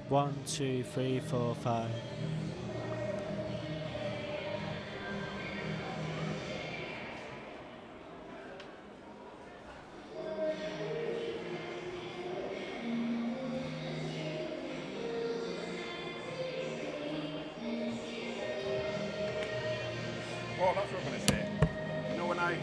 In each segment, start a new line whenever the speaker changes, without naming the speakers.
1, 2, 3, 4, 5.
Oh, that's what I'm going to say. You know when I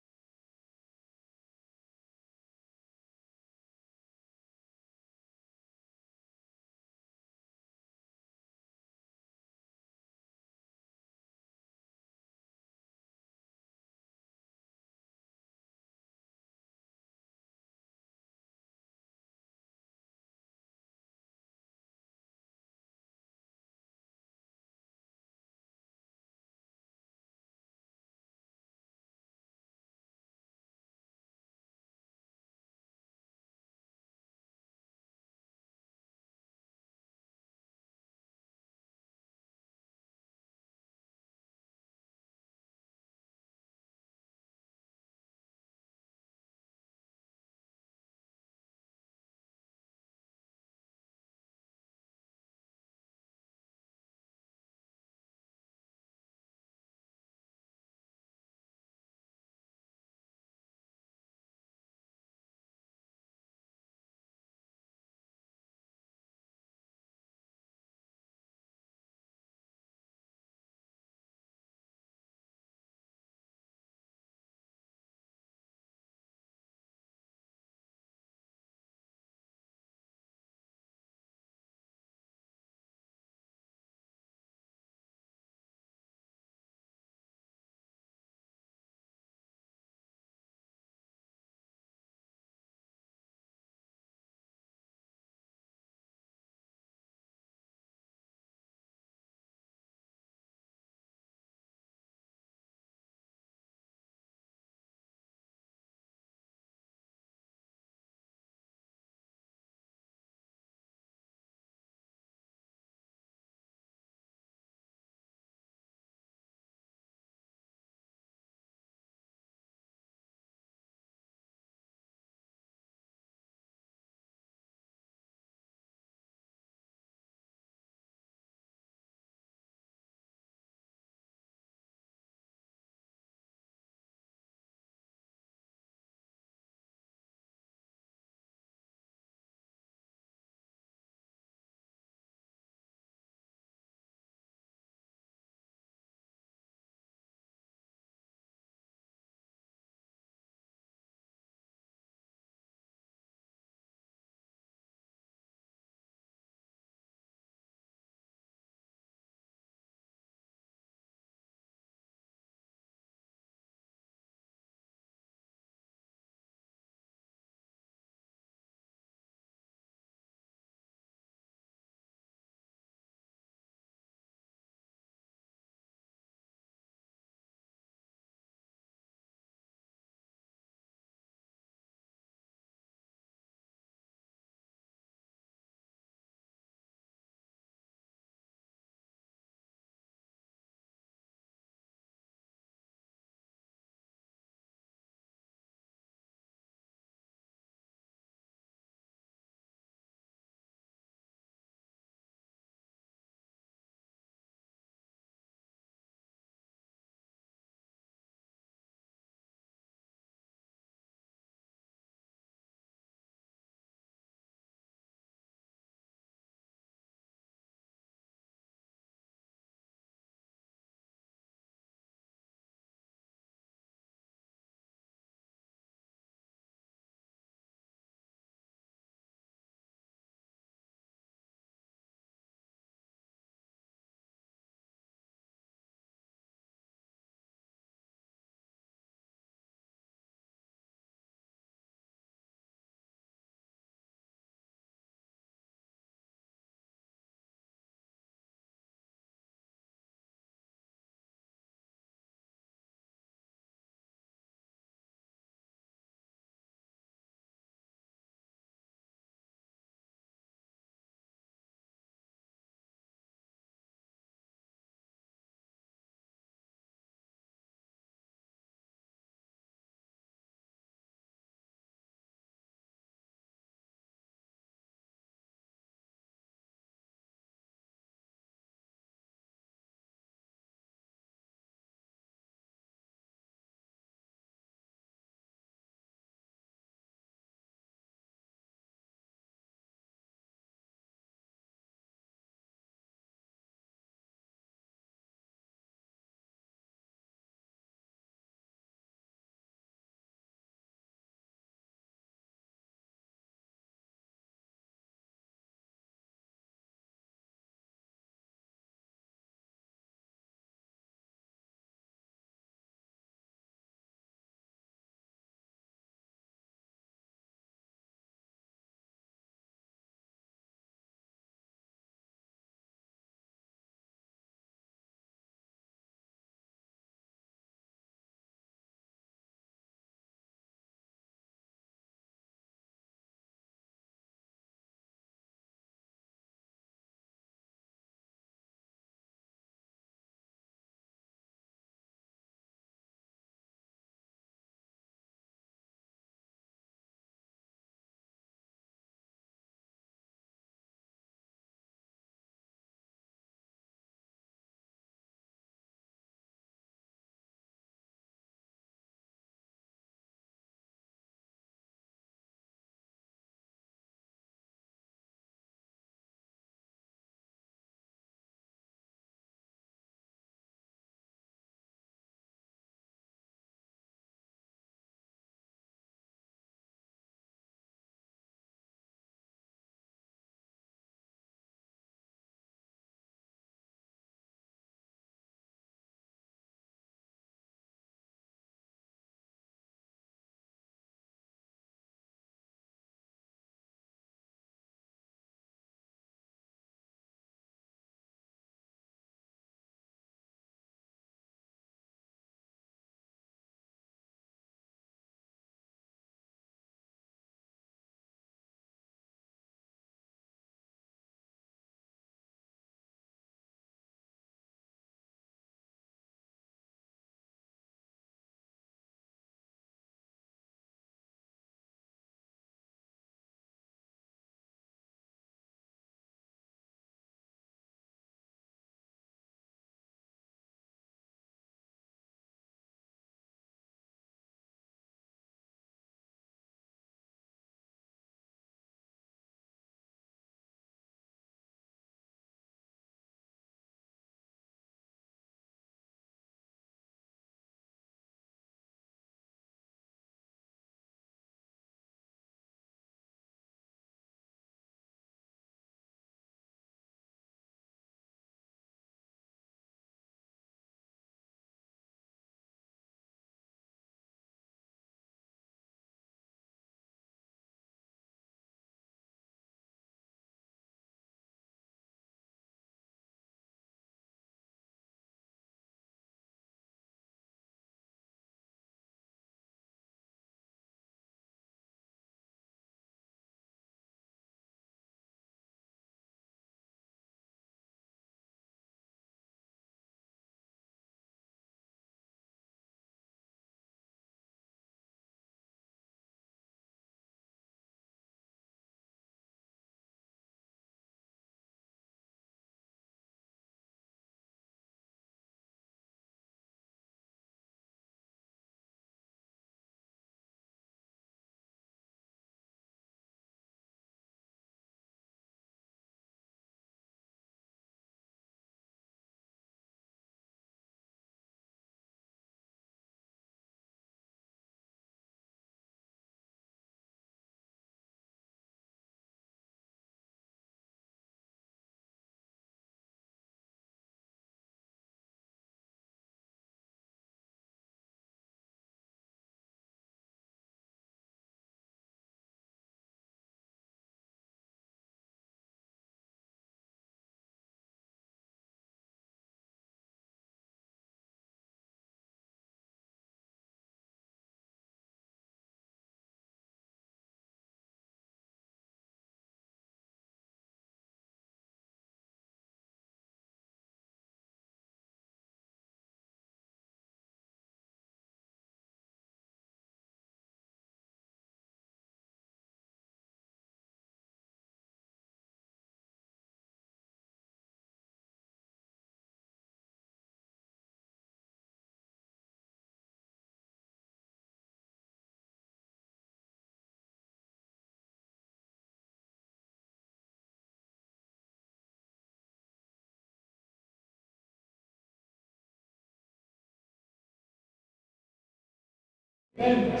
Event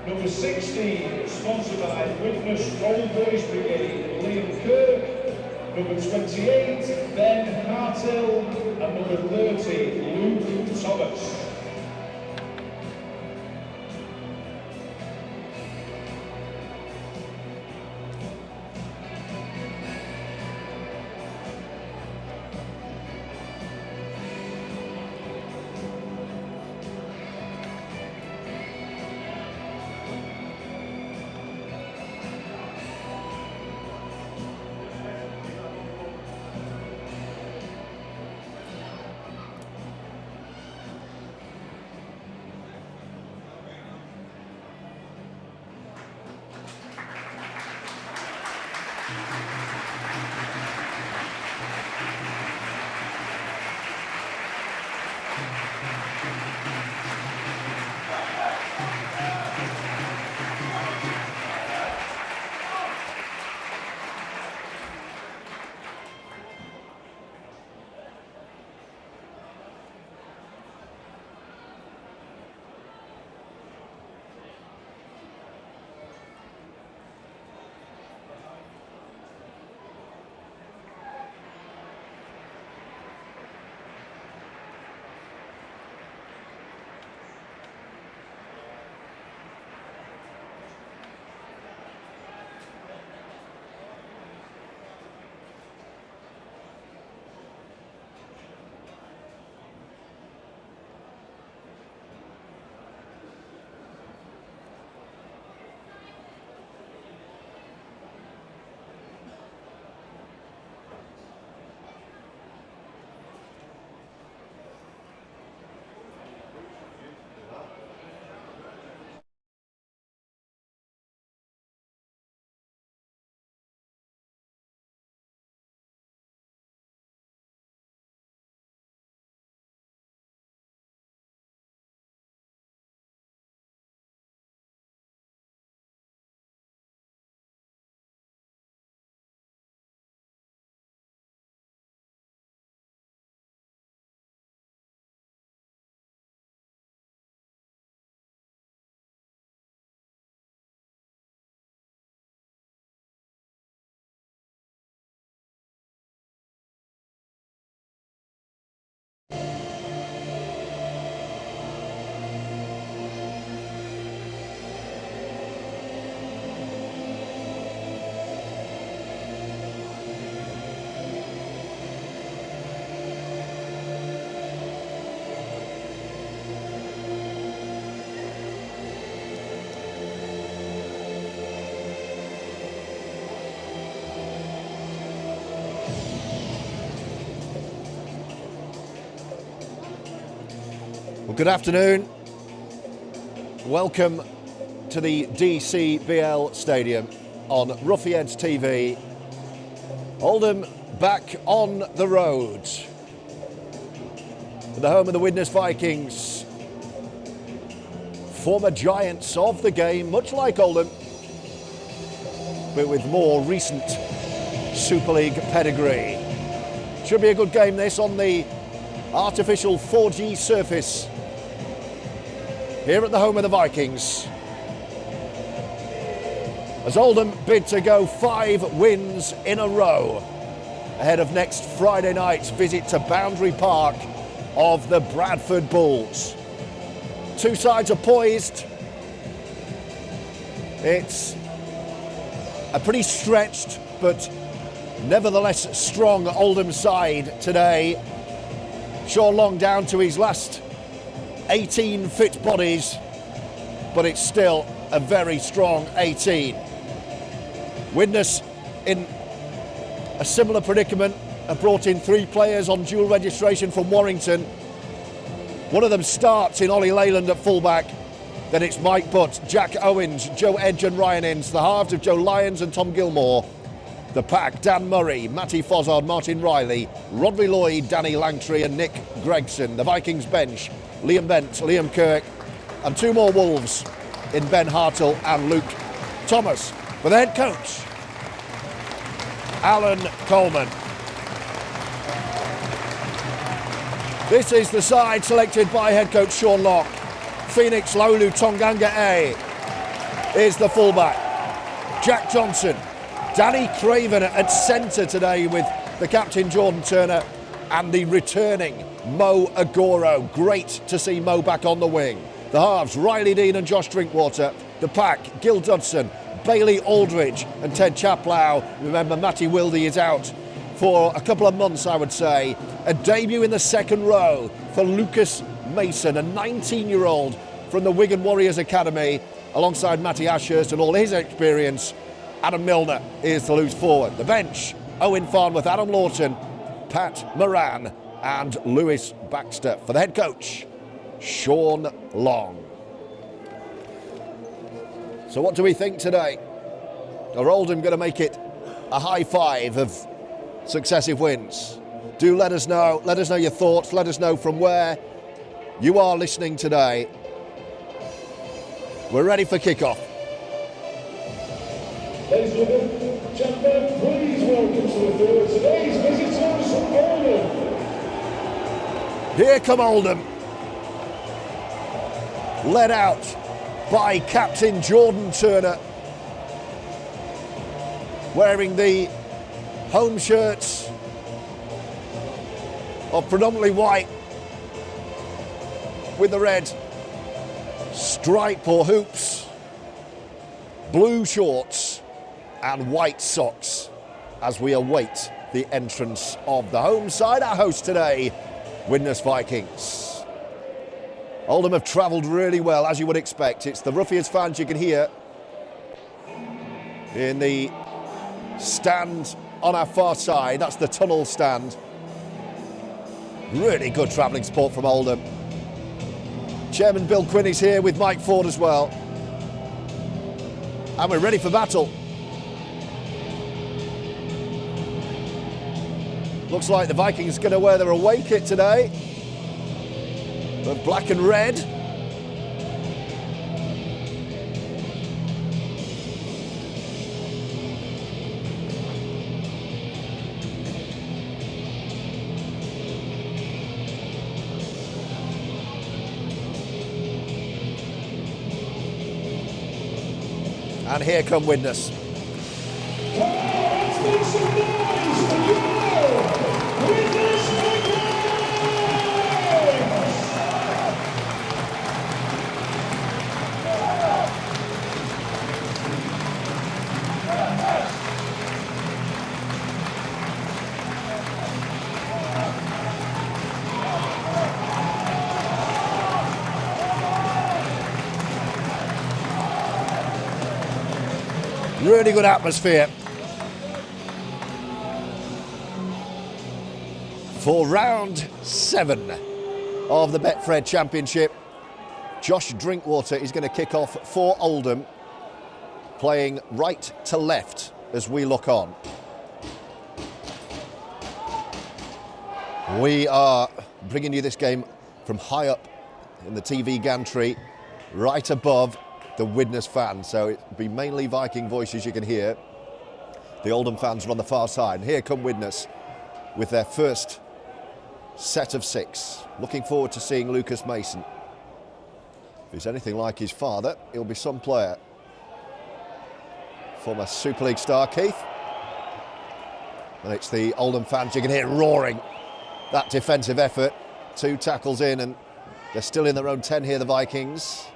number 16, sponsored by Widnes Old Boys Brigade, Liam Kirk. Number 28, Ben Hartill. And number 30, Luke Thomas.
Well, good afternoon. Welcome to the DCBL Stadium on Roughyeds TV. Oldham back on the road. The home of the Widnes Vikings. Former giants of the game, much like Oldham, but with more recent Super League pedigree. Should be a good game this on the artificial 4G surface here at the home of the Vikings. As Oldham bid to go 5 wins in a row ahead of next Friday night's visit to Boundary Park of the Bradford Bulls. Two sides are poised. It's a pretty stretched but nevertheless strong Oldham side today. Sean Long down to his last 18 fit bodies, but it's still a very strong 18. Widnes in a similar predicament have brought in 3 players on dual registration from Warrington. One of them starts in Ollie Leyland at fullback. Then it's Mike Butt, Jack Owens, Joe Edge and Ryan Ince. The halves of Joe Lyons and Tom Gilmore. The pack, Dan Murray, Matty Fozzard, Martin Riley, Rodri Lloyd, Danny Langtry and Nick Gregson. The Vikings bench, Liam Bent, Liam Kirk and 2 more Wolves in Ben Hartill and Luke Thomas. For the head coach, Alan Coleman. This is the side selected by head coach Sean Long Phoenix Lolu Tonganga is the fullback. Jack Johnson, Danny Craven at centre today with the captain Jordan Turner and the returning Mo Agoro. Great to see Mo back on the wing. The halves, Riley Dean and Josh Drinkwater. The pack, Gil Dodson, Bailey Aldridge and Ted Chaplow. Remember, Matty Wilde is out for a couple of months, I would say. A debut in the second row for Lucas Mason, a 19-year-old from the Wigan Warriors Academy, alongside Matty Ashurst and all his experience. Adam Milner is the loose forward. The bench, Owen Farnworth, Adam Lawton, Pat Moran and Lewis Baxter. For the head coach, Sean Long. So what do we think today? Are Oldham going to make it a high five of successive wins? Do let us know. Let us know your thoughts. Let us know from where you are listening today. We're ready for kickoff.
Ladies and gentlemen, please welcome to the field today's visitors from Oldham.
Here come Oldham. Led out by captain Jordan Turner, wearing the home shirts of predominantly white with the red stripe or hoops, blue shorts and white socks as we await the entrance of the home side, our host today, Widnes Vikings. Oldham have travelled really well, as you would expect. It's the Roughyeds fans you can hear in the stand on our far side. That's the tunnel stand. Really good travelling support from Oldham. Chairman Bill Quinn is here with Mike Ford as well. And we're ready for battle. Looks like the Vikings are going to wear their away kit today. But black and red. And here come Widnes. Really good atmosphere for round 7 of the Betfred Championship. Josh Drinkwater is going to kick off for Oldham, playing right to left as we look on. We are bringing you this game from high up in the TV gantry, right above the Widnes fans, so it'll be mainly Viking voices you can hear. The Oldham fans are on the far side, and here come Widnes with their first set of 6. Looking forward to seeing Lucas Mason. If he's anything like his father, he'll be some player. Former Super League star Keith. And it's the Oldham fans you can hear roaring that defensive effort. 2 tackles in, and they're still in their own 10 here, the Vikings.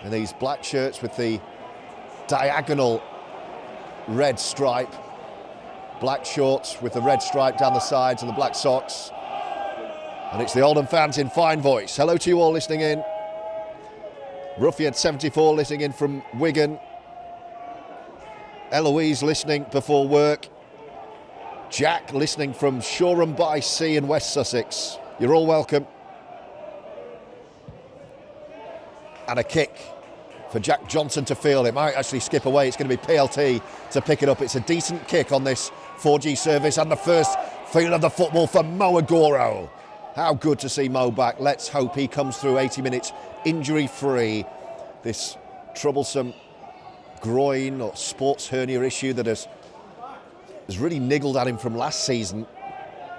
And these black shirts with the diagonal red stripe, black shorts with the red stripe down the sides and the black socks. And it's the Oldham fans in fine voice. Hello to you all listening in. Roughyeds 74 listening in from Wigan. Eloise listening before work. Jack listening from Shoreham by Sea in West Sussex. You're all welcome. And a kick for Jack Johnson to field. It might actually skip away. It's going to be PLT to pick it up. It's a decent kick on this 4G service, and the first feel of the football for Mo Agoro. How good to see Mo back. Let's hope he comes through 80 minutes injury-free. This troublesome groin or sports hernia issue that has really niggled at him from last season.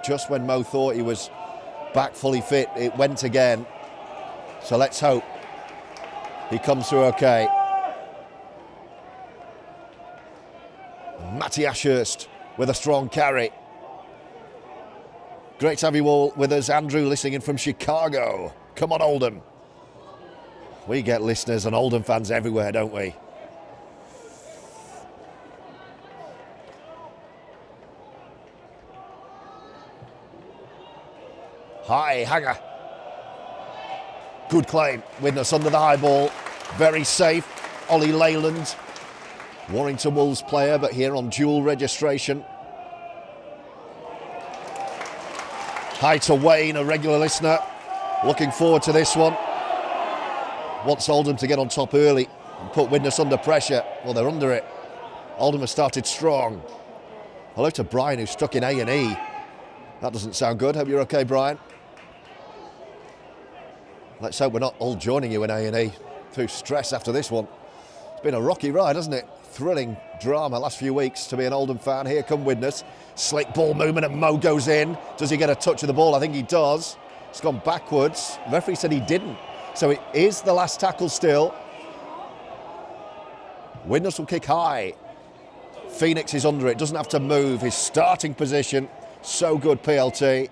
Just when Mo thought he was back fully fit, it went again. So let's hope he comes through okay. Matty Ashurst with a strong carry. Great to have you all with us. Andrew listening in from Chicago. Come on, Oldham. We get listeners and Oldham fans everywhere, don't we? High hanger. Good claim. Widnes under the high ball. Very safe. Ollie Leyland. Warrington Wolves player, but here on dual registration. Hi to Wayne, a regular listener. Looking forward to this one. Wants Oldham to get on top early and put Widnes under pressure. Well, they're under it. Oldham has started strong. Hello to Brian, who's stuck in A&E. That doesn't sound good. Hope you're okay, Brian. Let's hope we're not all joining you in A&E through stress after this one. It's been a rocky ride, hasn't it? Thrilling drama last few weeks to be an Oldham fan. Here come Widnes. Slick ball movement and Mo goes in. Does he get a touch of the ball? I think he does. It's gone backwards. The referee said he didn't. So it is the last tackle still. Widnes will kick high. Phoenix is under it. Doesn't have to move. His starting position. So good, PLT.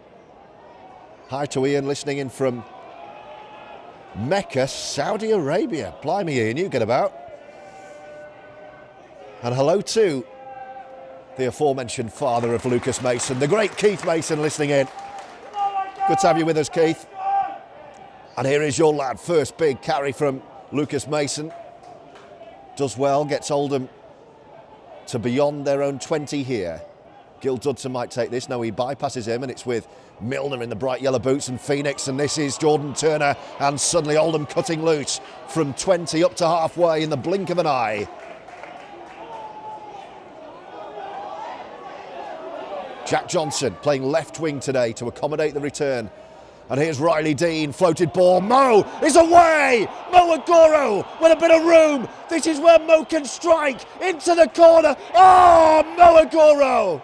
Hi to Ian listening in from Mecca, Saudi Arabia. Blimey, Ian, you get about. And hello to the aforementioned father of Lucas Mason, the great Keith Mason listening in. Good to have you with us, Keith. And here is your lad, first big carry from Lucas Mason. Does well, gets Oldham to beyond their own 20 here. Gil Dudson might take this. No, he bypasses him, and it's with Milner in the bright yellow boots and Phoenix, and this is Jordan Turner, and suddenly Oldham cutting loose from 20 up to halfway in the blink of an eye. Jack Johnson playing left wing today to accommodate the return. And here's Riley Dean, floated ball. Mo is away! Mo Agoro with a bit of room. This is where Mo can strike into the corner. Oh, Mo Agoro!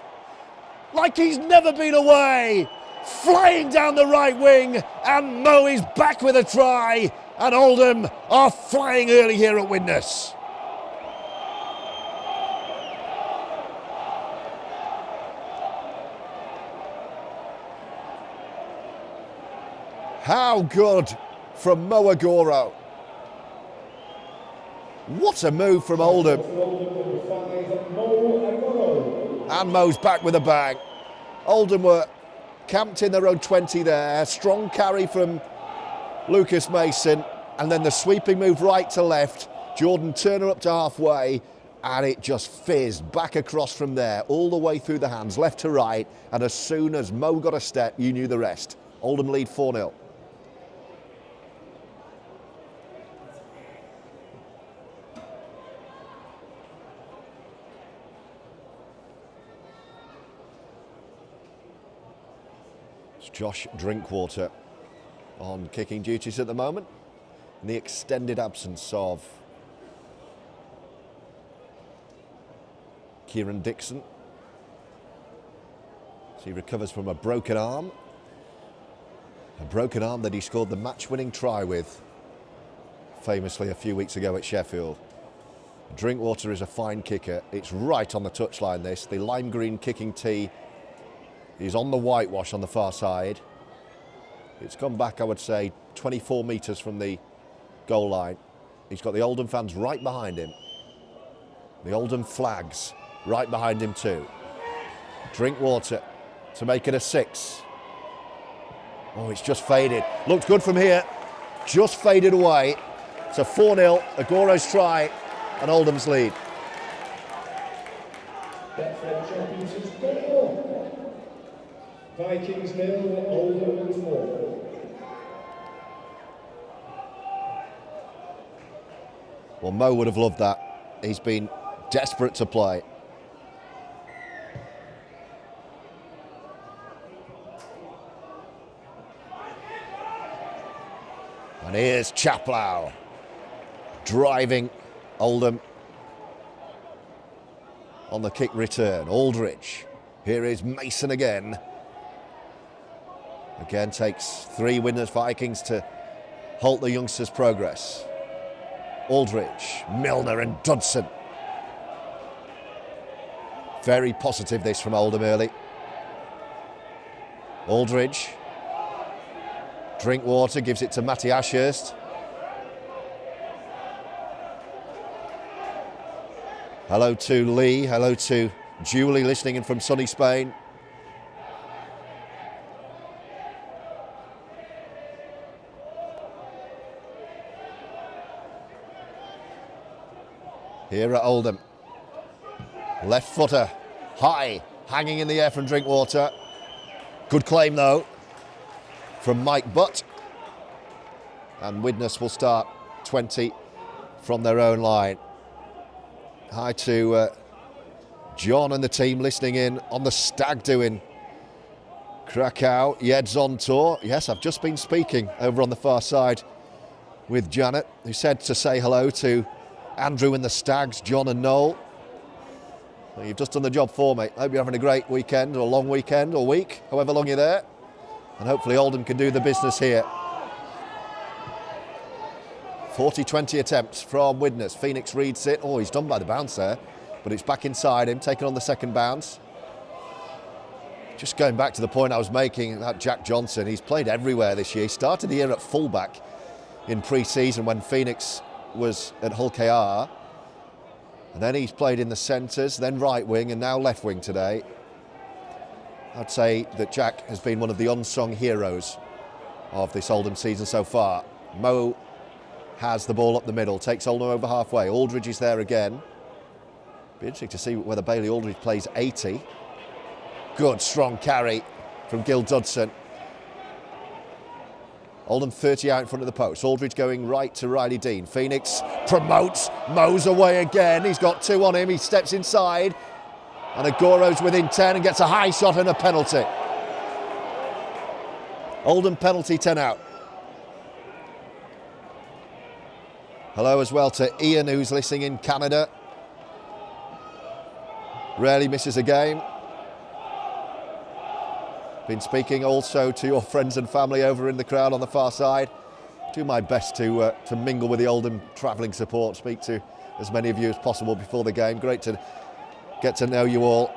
Like he's never been away. Flying down the right wing. And Mo is back with a try. And Oldham are flying early here at Widnes. How good from Mo Agoro. What a move from Oldham. And Mo's back with a bang. Oldham were camped in their own 20 there. Strong carry from Lucas Mason. And then the sweeping move right to left. Jordan Turner up to halfway. And it just fizzed back across from there, all the way through the hands, left to right. And as soon as Mo got a step, you knew the rest. Oldham lead 4-0. Josh Drinkwater on kicking duties at the moment, in the extended absence of Kieran Dixon. So he recovers from a broken arm that he scored the match-winning try with famously a few weeks ago at Sheffield. Drinkwater is a fine kicker. It's right on the touchline, this. The lime green kicking tee. He's on the whitewash on the far side. It's gone back, I would say, 24 metres from the goal line. He's got the Oldham fans right behind him. The Oldham flags right behind him too. Drinkwater to make it a 6. Oh, it's just faded. Looked good from here. Just faded away. It's a 4-0, Agoro's try, and Oldham's lead.
Betfred Championship goal. Vikings 0, Oldham 4.
Well, Mo would have loved that. He's been desperate to play. And here's Chaplow driving Oldham on the kick return. Aldridge. Here is Mason again. Again takes 3 Widnes Vikings to halt the youngsters' progress. Aldridge, Milner and Dodson. Very positive this from Oldham early. Aldridge. Drinkwater gives it to Matty Ashurst. Hello to Lee, hello to Julie listening in from sunny Spain. Here at Oldham. Left footer, high, hanging in the air from Drinkwater. Good claim though from Mike Butt. And Widnes will start 20 from their own line. Hi to John and the team listening in on the stag do in Krakow. Yed's on tour. Yes, I've just been speaking over on the far side with Janet, who said to say hello to Andrew and the Stags, John and Noel. Well, you've just done the job for me. I hope you're having a great weekend, or a long weekend, or week, however long you're there. And hopefully Oldham can do the business here. 40-20 attempts from Widnes. Phoenix reads it. Oh, he's done by the bounce there, but it's back inside him, taking on the second bounce. Just going back to the point I was making about Jack Johnson, he's played everywhere this year. He started the year at fullback in pre-season when Phoenix was at Hull KR. And then he's played in the centres, then right wing, and now left wing today. I'd say that Jack has been one of the unsung heroes of this Oldham season so far. Mo has the ball up the middle, takes Oldham over halfway. Aldridge is there again. Be interesting to see whether Bailey Aldridge plays 80. Good, strong carry from Gil Dudson. Oldham 30 out in front of the post. Aldridge going right to Riley Dean. Phoenix promotes, Mo's away again. He's got two on him, he steps inside. And Agoro's within 10 and gets a high shot and a penalty. Oldham penalty, 10 out. Hello as well to Ian, who's listening in Canada. Rarely misses a game. Been speaking also to your friends and family over in the crowd on the far side. Do my best to mingle with the Oldham travelling support, speak to as many of you as possible before the game. Great to get to know you all.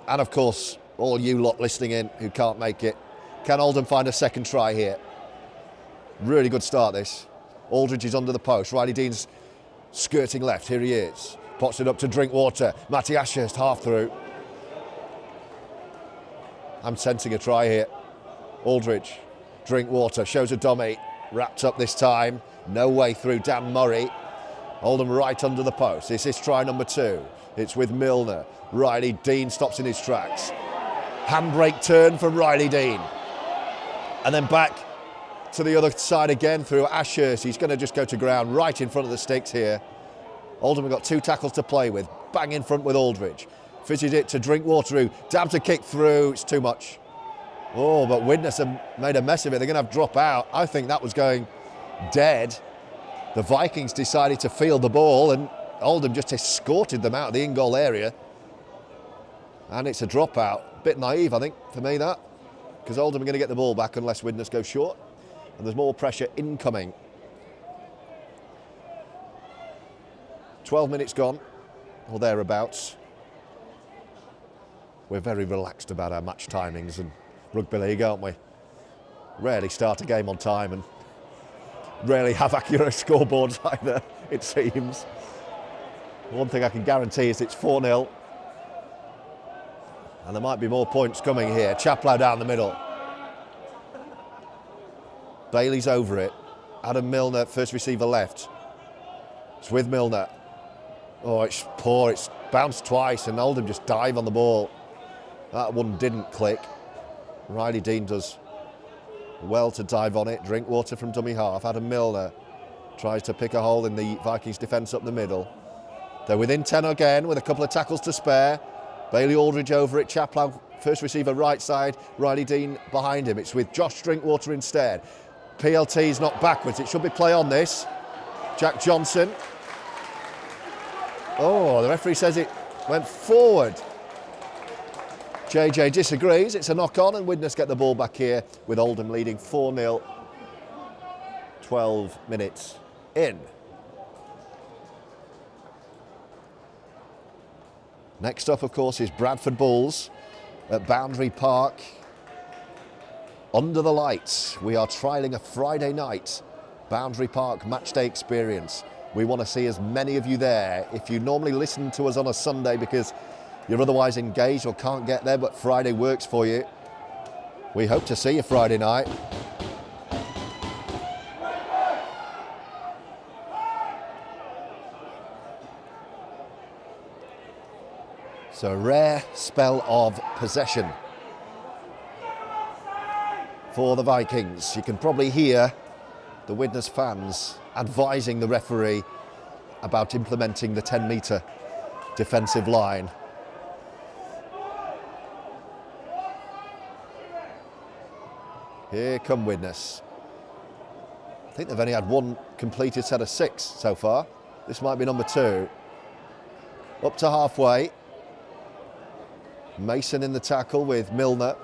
And of course, all you lot listening in who can't make it. Can Oldham find a second try here? Really good start this. Aldridge is under the post. Riley Dean's skirting left. Here he is. Pots it up to Drinkwater. Matty Ashurst half through. I'm sensing a try here. Aldridge, Drinkwater, shows a dummy. Wrapped up this time. No way through Dan Murray. Oldham right under the post. This is try number 2. It's with Milner. Riley Dean stops in his tracks. Handbrake turn from Riley Dean. And then back to the other side again through Ashurst. He's going to just go to ground right in front of the sticks here. Oldham have got 2 tackles to play with. Bang in front with Aldridge. Fitted it to Drinkwater, who dabs a kick through. It's too much. Oh, but Widnes have made a mess of it. They're going to have drop out. I think that was going dead. The Vikings decided to field the ball and Oldham just escorted them out of the in-goal area. And it's a dropout. A bit naive, I think, for me, that. Because Oldham are going to get the ball back unless Widnes go short. And there's more pressure incoming. 12 minutes gone, or thereabouts. We're very relaxed about our match timings and rugby league, aren't we? Rarely start a game on time and rarely have accurate scoreboards either, it seems. One thing I can guarantee is it's 4-0. And there might be more points coming here. Chaplow down the middle. Bailey's over it. Adam Milner, first receiver left. It's with Milner. Oh, it's poor. It's bounced twice and Oldham just dive on the ball. That one didn't click. Riley Dean does well to dive on it. Drinkwater from dummy half. Adam Milner tries to pick a hole in the Vikings defence up the middle. They're within 10 again with a couple of tackles to spare. Bailey Aldridge over it. Chaplow, first receiver right side. Riley Dean behind him. It's with Josh Drinkwater instead. PLT's not backwards. It should be play on this. Jack Johnson. Oh, the referee says it went forward. JJ disagrees. It's a knock on and Widnes get the ball back here with Oldham leading 4-0. 12 minutes in. Next up, of course, is Bradford Bulls at Boundary Park. Under the lights, we are trialling a Friday night Boundary Park matchday experience. We want to see as many of you there. If you normally listen to us on a Sunday because you're otherwise engaged or can't get there, but Friday works for you, we hope to see you Friday night. So a rare spell of possession for the Vikings. You can probably hear the Widnes fans advising the referee about implementing the 10-metre defensive line. Here come Widnes. I think they've only had one completed set of 6 so far. This might be number 2. Up to halfway. Mason in the tackle with Milner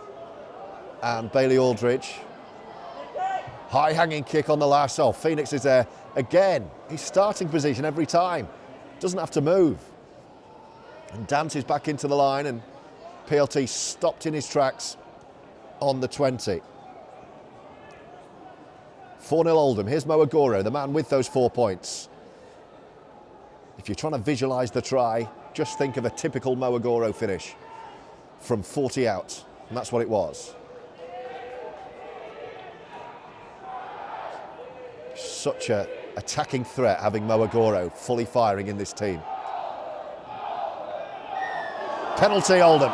and Bailey Aldridge. High hanging kick on the last. Oh, Phoenix is there again. His starting position every time. Doesn't have to move. And dances back into the line, and PLT stopped in his tracks on the 20. 4-0 Oldham. Here's Mo Agoro, the man with those 4 points. If you're trying to visualise the try, just think of a typical Mo Agoro finish from 40 out, and that's what it was. Such a attacking threat having Mo Agoro fully firing in this team. Penalty Oldham.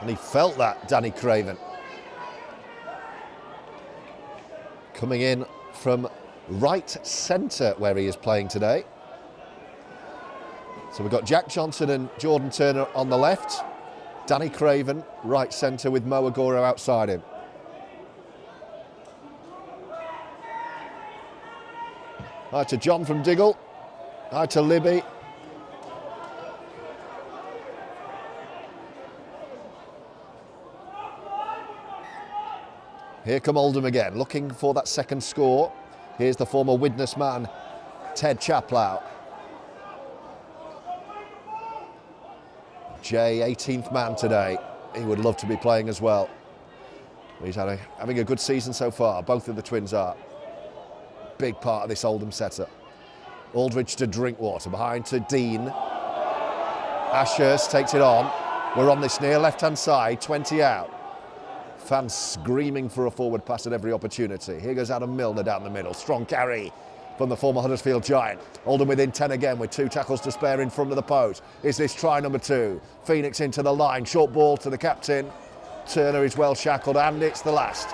And he felt that, Danny Craven. Coming in from right centre where he is playing today. So we've got Jack Johnson and Jordan Turner on the left. Danny Craven, right centre with Mo Agoro outside him. Hi to John from Diggle. Hi to Libby. Here come Oldham again, looking for that second score. Here's the former Widnes man, Ted Chaplow. Jay, 18th man today. He would love to be playing as well. He's having a good season so far. Both of the twins are. Big part of this Oldham setup. Aldridge to Drinkwater, behind to Dean. Ashurst takes it on. We're on this near left-hand side, 20 out. Fans screaming for a forward pass at every opportunity. Here goes Adam Milner down the middle. Strong carry from the former Huddersfield Giant. Oldham within 10 again with 2 tackles to spare in front of the post. Is this try number 2? Phoenix into the line. Short ball to the captain. Turner is well shackled, and it's the last.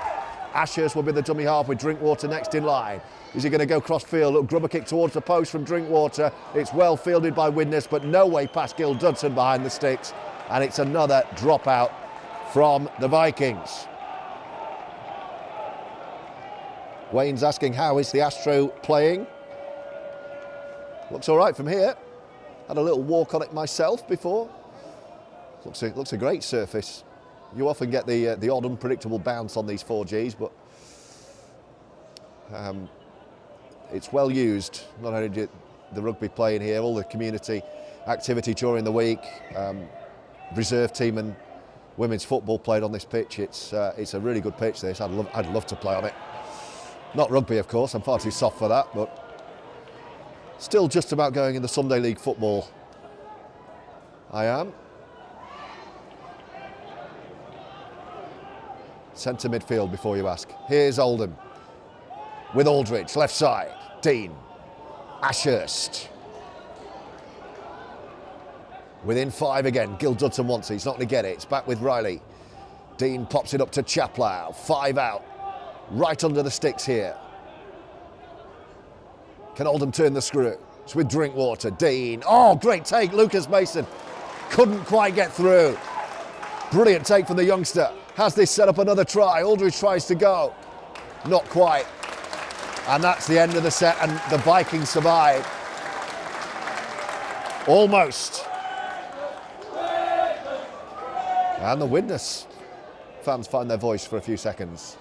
Ashurst will be the dummy half with Drinkwater next in line. Is he going to go cross field? Little grubber kick towards the post from Drinkwater. It's well fielded by Widnes, but no way past Gil Dudson behind the sticks. And it's another dropout from the Vikings. Wayne's asking, how is the Astro playing? Looks all right from here. Had a little walk on it myself before. Looks a great surface. You often get the odd unpredictable bounce on these 4Gs, but it's well used. Not only did the rugby playing here, all the community activity during the week, reserve team and women's football played on this pitch. It's a really good pitch, this. I'd love to play on it. Not rugby, of course, I'm far too soft for that, but still just about going in the Sunday League football. I am. Centre midfield before you ask. Here's Oldham with Aldridge, left side. Dean, Ashurst. Within 5 again, Gil Dudson wants it, he's not going to get it. It's back with Riley. Dean pops it up to Chaplow, 5 out. Right under the sticks here. Can Oldham turn the screw? It's with Drinkwater. Dean. Oh, great take. Lucas Mason couldn't quite get through. Brilliant take from the youngster. Has this set up another try? Aldridge tries to go. Not quite. And that's the end of the set, and the Vikings survive. Almost. And the Widnes fans find their voice for a few seconds.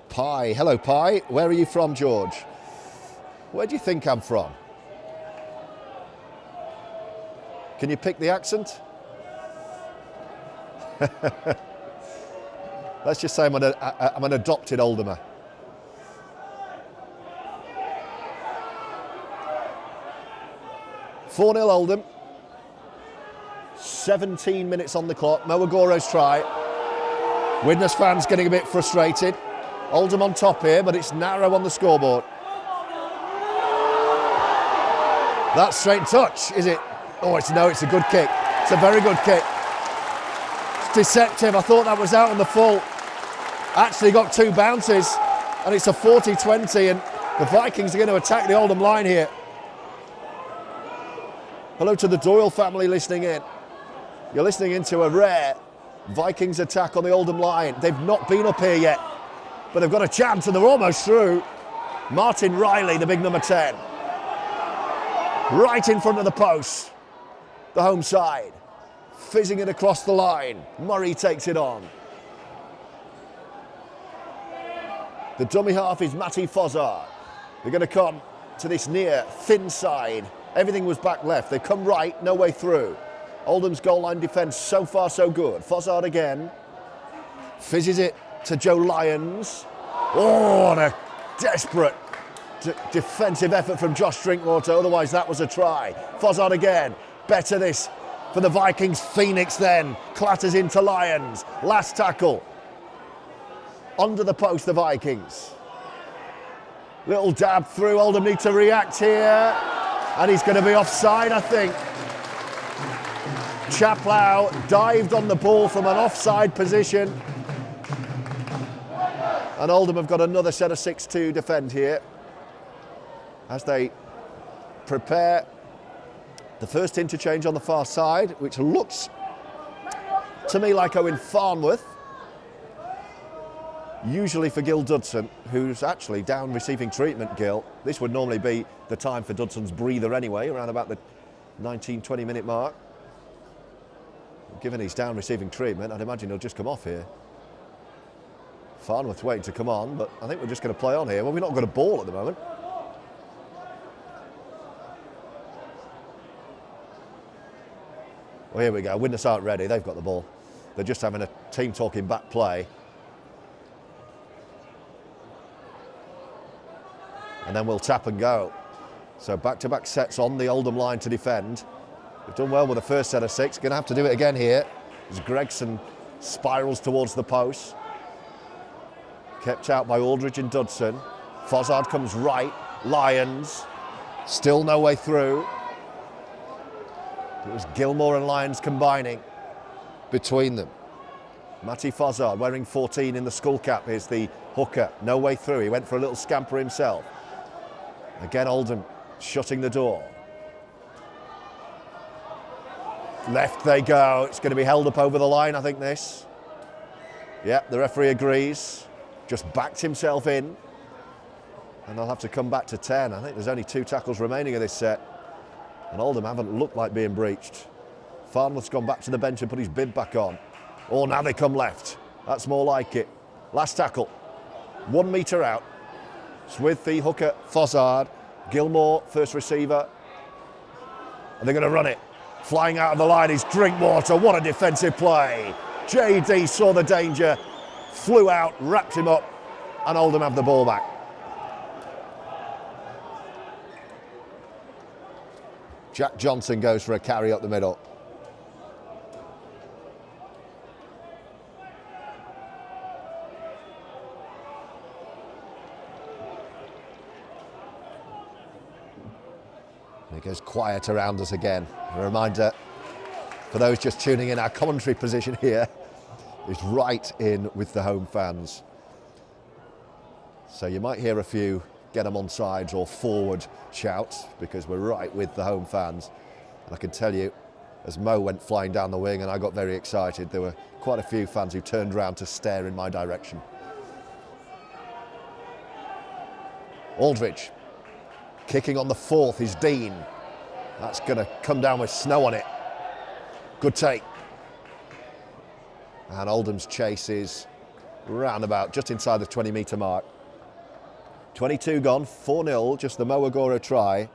Pie, hello Pie. Where are you from, George? Where do you think I'm from? Can you pick the accent? Let's just say I'm an adopted Oldhamer. (4-0) Oldham. 17 minutes on the clock. Mo Agoro's try. Widnes fans getting a bit frustrated. Oldham on top here, but it's narrow on the scoreboard. That's straight touch, is it? Oh, it's a good kick. It's a very good kick. It's deceptive. I thought that was out on the full. Actually got 2 bounces, and it's a 40-20, and the Vikings are going to attack the Oldham line here. Hello to the Doyle family listening in. You're listening into a rare Vikings attack on the Oldham line. They've not been up here yet, but they've got a chance, and they're almost through. Martin Riley, the big number 10. Right in front of the post. The home side. Fizzing it across the line. Murray takes it on. The dummy half is Matty Fozzard. They're going to come to this near thin side. Everything was back left. They've come right, no way through. Oldham's goal line defence so far so good. Fozzard again. Fizzes it to Joe Lyons. Oh, what a desperate defensive effort from Josh Drinkwater. Otherwise that was a try. Fozzard again. Better this for the Vikings. Phoenix then clatters into Lyons. Last tackle. Under the post, the Vikings. Little dab through. Oldham need to react here. And he's going to be offside, I think. Chaplow dived on the ball from an offside position. And Oldham have got another set of 6 to defend here as they prepare the first interchange on the far side, which looks to me like Owen Farnworth. Usually for Gil Dudson, who's actually down receiving treatment, Gil. This would normally be the time for Dudson's breather anyway, around about the 19-20 minute mark. Given he's down receiving treatment, I'd imagine he'll just come off here. Farnworth waiting to come on, but I think we're just going to play on here. Well, we've not got a ball at the moment. Well, here we go. Widnes aren't ready. They've got the ball. They're just having a team talking back play. And then we'll tap and go. So back-to-back sets on the Oldham line to defend. We've done well with the first set of 6. Going to have to do it again here as Gregson spirals towards the post. Kept out by Aldridge and Dudson. Fozzard comes right. Lyons. Still no way through. It was Gilmore and Lyons combining between them. Matty Fozzard wearing 14 in the skull cap is the hooker. No way through. He went for a little scamper himself. Again, Oldham shutting the door. Left they go. It's going to be held up over the line, I think, this. Yeah, the referee agrees. Just backed himself in. And they'll have to come back to 10. I think there's only 2 tackles remaining of this set. And Oldham haven't looked like being breached. Farnworth's gone back to the bench and put his bib back on. Oh, now they come left. That's more like it. Last tackle. 1 metre out. It's with the hooker, Fozzard. Gilmore, first receiver. And they're going to run it. Flying out of the line is Drinkwater. What a defensive play. JD saw the danger, flew out, wrapped him up, and Oldham have the ball back. Jack Johnson goes for a carry up the middle. And it goes quiet around us again. A reminder for those just tuning in, our commentary position here is right in with the home fans. So you might hear a few get them on sides or forward shouts because we're right with the home fans. And I can tell you, as Mo went flying down the wing and I got very excited, there were quite a few fans who turned around to stare in my direction. Aldridge, kicking on the 4th is Dean. That's going to come down with snow on it. Good take. And Oldham's chase is round about just inside the 20-metre mark. 22 gone, 4-0, just the Mo Agoro try.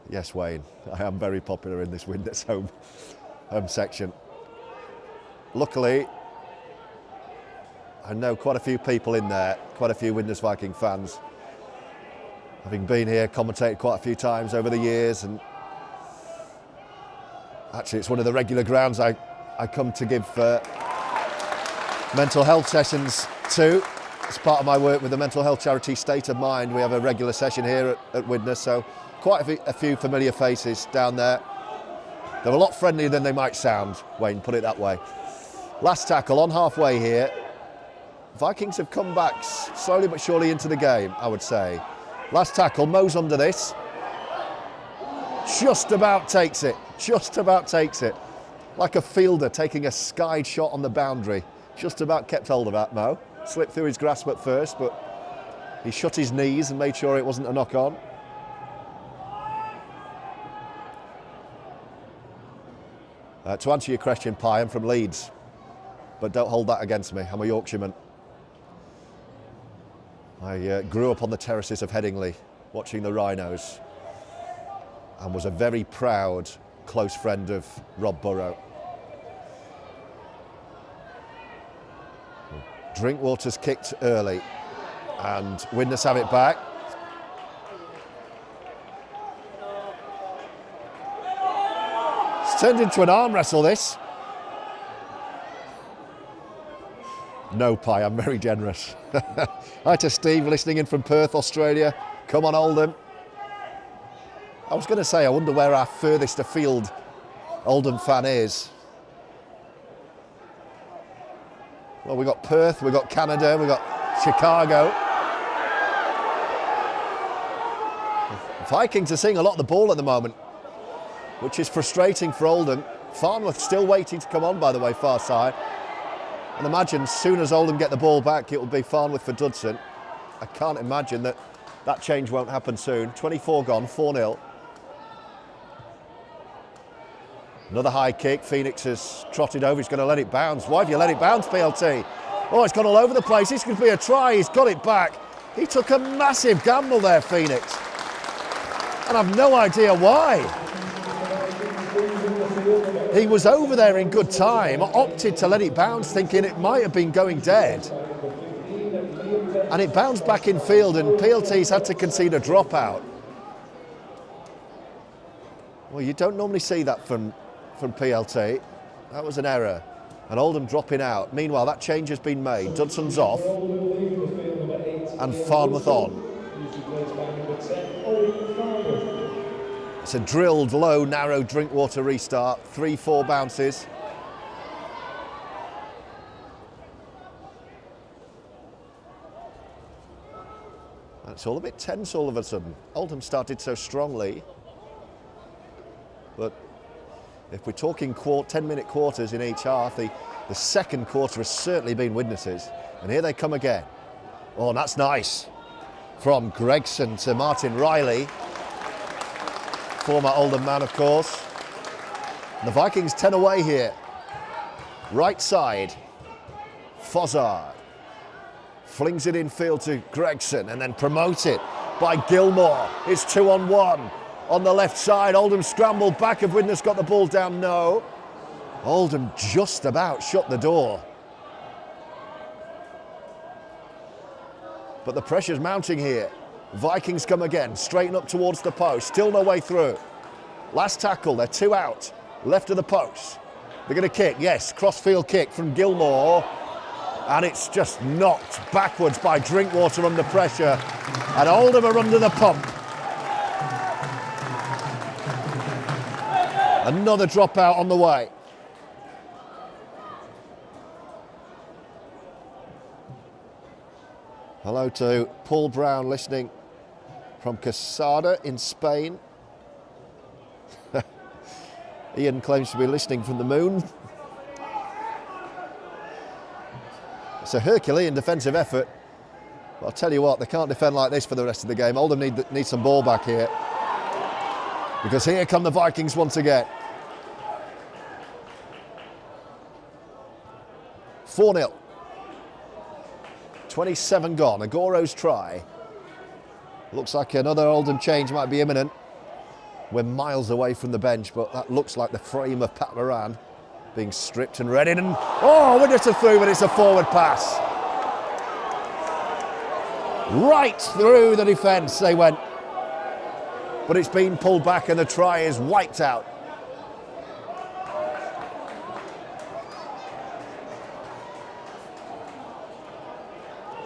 Yes, Wayne, I am very popular in this Widnes home section. Luckily, I know quite a few people in there, quite a few Widnes Viking fans. Having been here, commentated quite a few times over the years, and actually it's one of the regular grounds I come to give mental health sessions to. As part of my work with the mental health charity State of Mind, we have a regular session here at Widnes, so quite a few familiar faces down there. They're a lot friendlier than they might sound, Wayne, put it that way. Last tackle on halfway here. Vikings have come back slowly but surely into the game, I would say. Last tackle, Mo's under this. Just about takes it, Like a fielder taking a skied shot on the boundary. Just about kept hold of that, Mo. Slipped through his grasp at first, but he shut his knees and made sure it wasn't a knock-on. To answer your question, Pi, I'm from Leeds, but don't hold that against me. I'm a Yorkshireman. I grew up on the terraces of Headingley, watching the Rhinos, and was a very proud, close friend of Rob Burrow. Drinkwater's kicked early, and Widnes have it back. It's turned into an arm wrestle, this. No, Pi, I'm very generous. Hi to Steve, listening in from Perth, Australia. Come on, Oldham. I was going to say, I wonder where our furthest afield Oldham fan is. Well, we've got Perth, we've got Canada, we've got Chicago. The Vikings are seeing a lot of the ball at the moment, which is frustrating for Oldham. Farnworth still waiting to come on, by the way, far side. And imagine, as soon as Oldham get the ball back, it will be Farnworth for Dudson. I can't imagine that change won't happen soon. 24 gone, 4-0. Another high kick. Phoenix has trotted over. He's going to let it bounce. Why have you let it bounce, PLT? Oh, it's gone all over the place. This could be a try. He's got it back. He took a massive gamble there, Phoenix. And I've no idea why. He was over there in good time, opted to let it bounce, thinking it might have been going dead. And it bounced back in field, and PLT's had to concede a dropout. Well, you don't normally see that from PLT. That was an error. And Oldham dropping out. Meanwhile, that change has been made. Dudson's off. And Farnworth on. It's a drilled, low, narrow Drinkwater restart. 3-4 bounces. It's all a bit tense all of a sudden. Oldham started so strongly. But if we're talking 10-minute quarters in each half, the second quarter has certainly been Widnes's. And here they come again. Oh, and that's nice. From Gregson to Martin Riley. Former Oldham man, of course. And the Vikings 10 away here. Right side. Fozzard. Flings it infield to Gregson and then promoted by Gilmore. It's 2-on-1. On the left side, Oldham scrambled back. Have Widnes got the ball down? No. Oldham just about shut the door. But the pressure's mounting here. Vikings come again, straighten up towards the post. Still no way through. Last tackle, they're 2 out. Left of the post. They're going to kick, yes. Crossfield kick from Gilmore. And it's just knocked backwards by Drinkwater under pressure. And Oldham are under the pump. Another dropout on the way. Hello to Paul Brown listening from Casada in Spain. Ian claims to be listening from the moon. It's a Herculean defensive effort. But I'll tell you what, they can't defend like this for the rest of the game. Oldham need some ball back here. Because here come the Vikings once again. 4-0. 27 gone. Agoro's try. Looks like another Oldham change might be imminent. We're miles away from the bench, but that looks like the frame of Pat Moran being stripped and readied. And oh, Widnes are through, but it's a forward pass. Right through the defence they went. But it's been pulled back and the try is wiped out.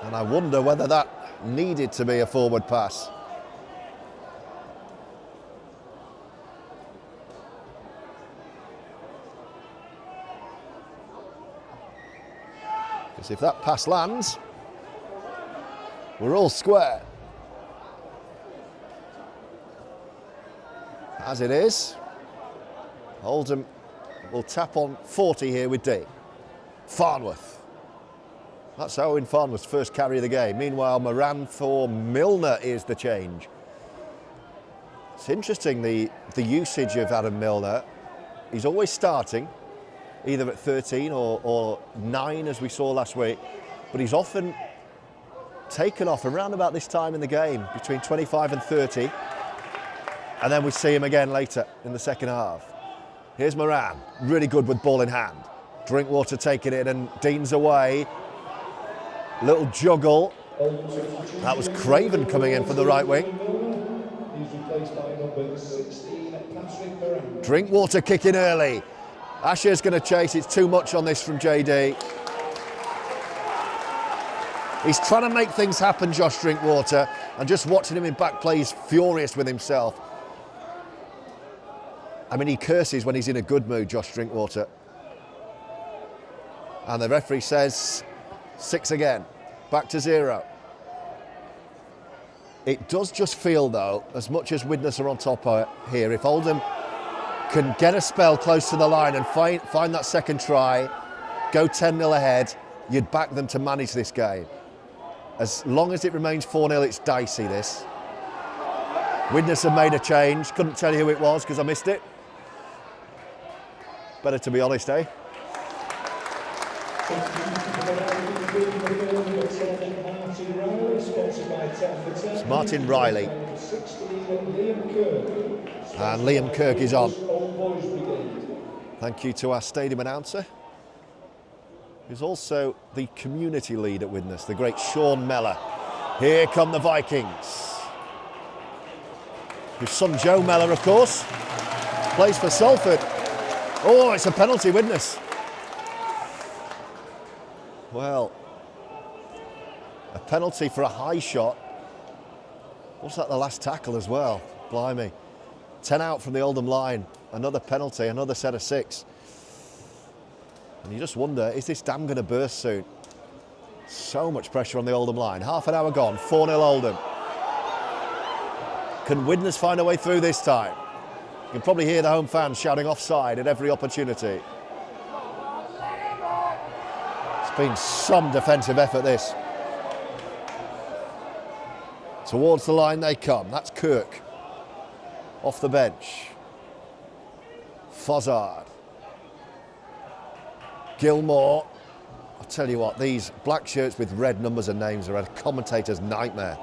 And I wonder whether that needed to be a forward pass. Because if that pass lands, we're all square. As it is, Oldham will tap on 40 here with D. Farnworth. That's Owen Farnworth's first carry of the game. Meanwhile, Moran for Milner is the change. It's interesting, the usage of Adam Milner. He's always starting, either at 13 or 9, as we saw last week. But he's often taken off around about this time in the game, between 25 and 30. And then we see him again later in the second half. Here's Moran, really good with ball in hand. Drinkwater taking it and Dean's away. Little juggle. That was Craven coming in for the right wing. Drinkwater kicking early. Asher's going to chase. It's too much on this from JD. He's trying to make things happen, Josh Drinkwater, and just watching him in back play, he's furious with himself. I mean, he curses when he's in a good mood, Josh Drinkwater. And the referee says 6 again, back to 0. It does just feel, though, as much as Widnes are on top here, if Oldham can get a spell close to the line and find that second try, go 10-0 ahead, you'd back them to manage this game. As long as it remains 4-0, it's dicey, this. Widnes have made a change. Couldn't tell you who it was because I missed it. Better to be honest, eh? It's Martin Riley. And Liam Kirk is on. Thank you to our stadium announcer, who's also the community lead at Widnes, the great Sean Mellor. Here come the Vikings. His son Joe Mellor, of course, plays for Salford. Oh, it's a penalty, Widnes. Well, a penalty for a high shot. What's that, the last tackle as well? Blimey. 10 out from the Oldham line. Another penalty, another set of 6. And you just wonder, is this dam going to burst soon? So much pressure on the Oldham line. Half an hour gone, 4-0 Oldham. Can Widnes find a way through this time? You can probably hear the home fans shouting offside at every opportunity. It's been some defensive effort, this. Towards the line they come. That's Kirk. Off the bench. Fozzard. Gilmore. I'll tell you what, these black shirts with red numbers and names are a commentator's nightmare.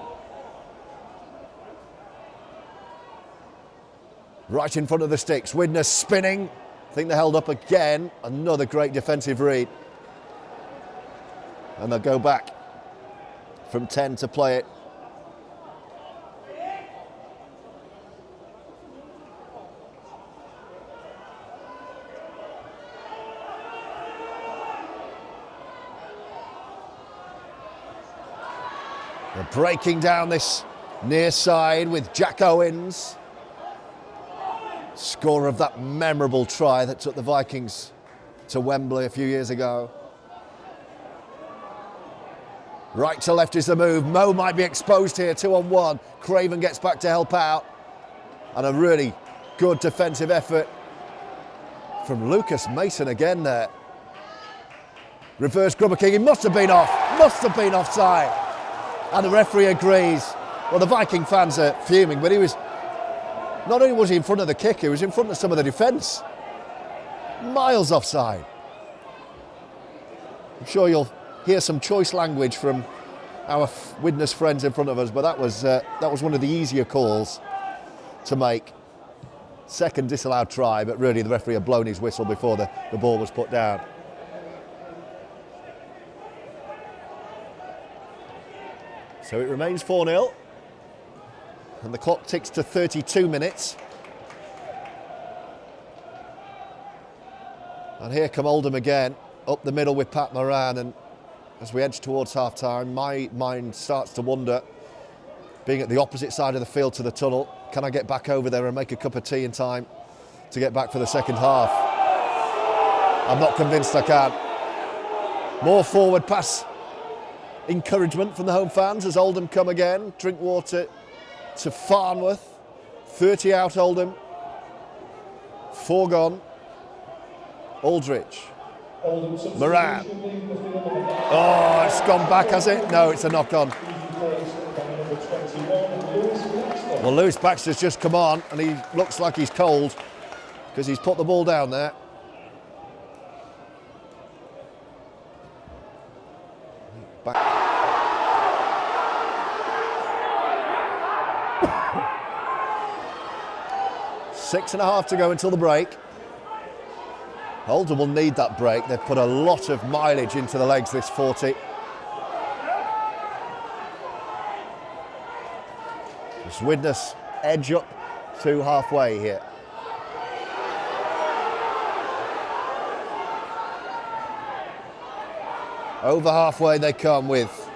Right in front of the sticks. Widnes spinning. I think they're held up again. Another great defensive read. And they'll go back from 10 to play it. They're breaking down this near side with Jack Owens. Scorer of that memorable try that took the Vikings to Wembley a few years ago. Right to left is the move. Mo might be exposed here, 2-on-1. Craven gets back to help out. And a really good defensive effort from Lucas Mason again there. Reverse Grubber King, he must have been offside. And the referee agrees. Well, the Viking fans are fuming, but he was, not only was he in front of the kicker, he was in front of some of the defence. Miles offside. I'm sure you'll hear some choice language from our Widnes friends in front of us, but that was one of the easier calls to make. Second disallowed try, but really the referee had blown his whistle before the ball was put down. So it remains 4-0, and the clock ticks to 32 minutes. And here come Oldham again, up the middle with Pat Moran, and as we edge towards half-time, my mind starts to wonder, being at the opposite side of the field to the tunnel, can I get back over there and make a cup of tea in time to get back for the second half? I'm not convinced I can. More forward pass encouragement from the home fans as Oldham come again. Drinkwater to Farnworth. 30 out Oldham. 4 gone. Aldridge. Moran. Oh, it's gone back, has it? No, it's a knock-on. Well, Lewis Baxter's just come on, and he looks like he's cold because he's put the ball down there. Back. Six and a half to go until the break. Oldham will need that break. They've put a lot of mileage into the legs, this 40. As Widnes edge up to halfway here. Over halfway they come with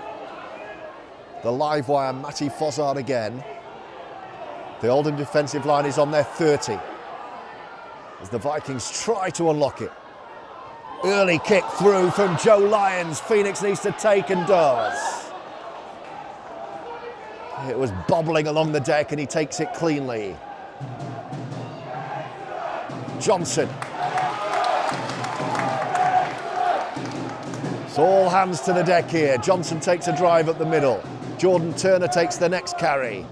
the live wire, Matty Fossard again. The Oldham defensive line is on their 30. As the Vikings try to unlock it. Early kick through from Joe Lyons. Phoenix needs to take and does. It was bobbling along the deck and he takes it cleanly. Johnson. It's all hands to the deck here. Johnson takes a drive up the middle. Jordan Turner takes the next carry.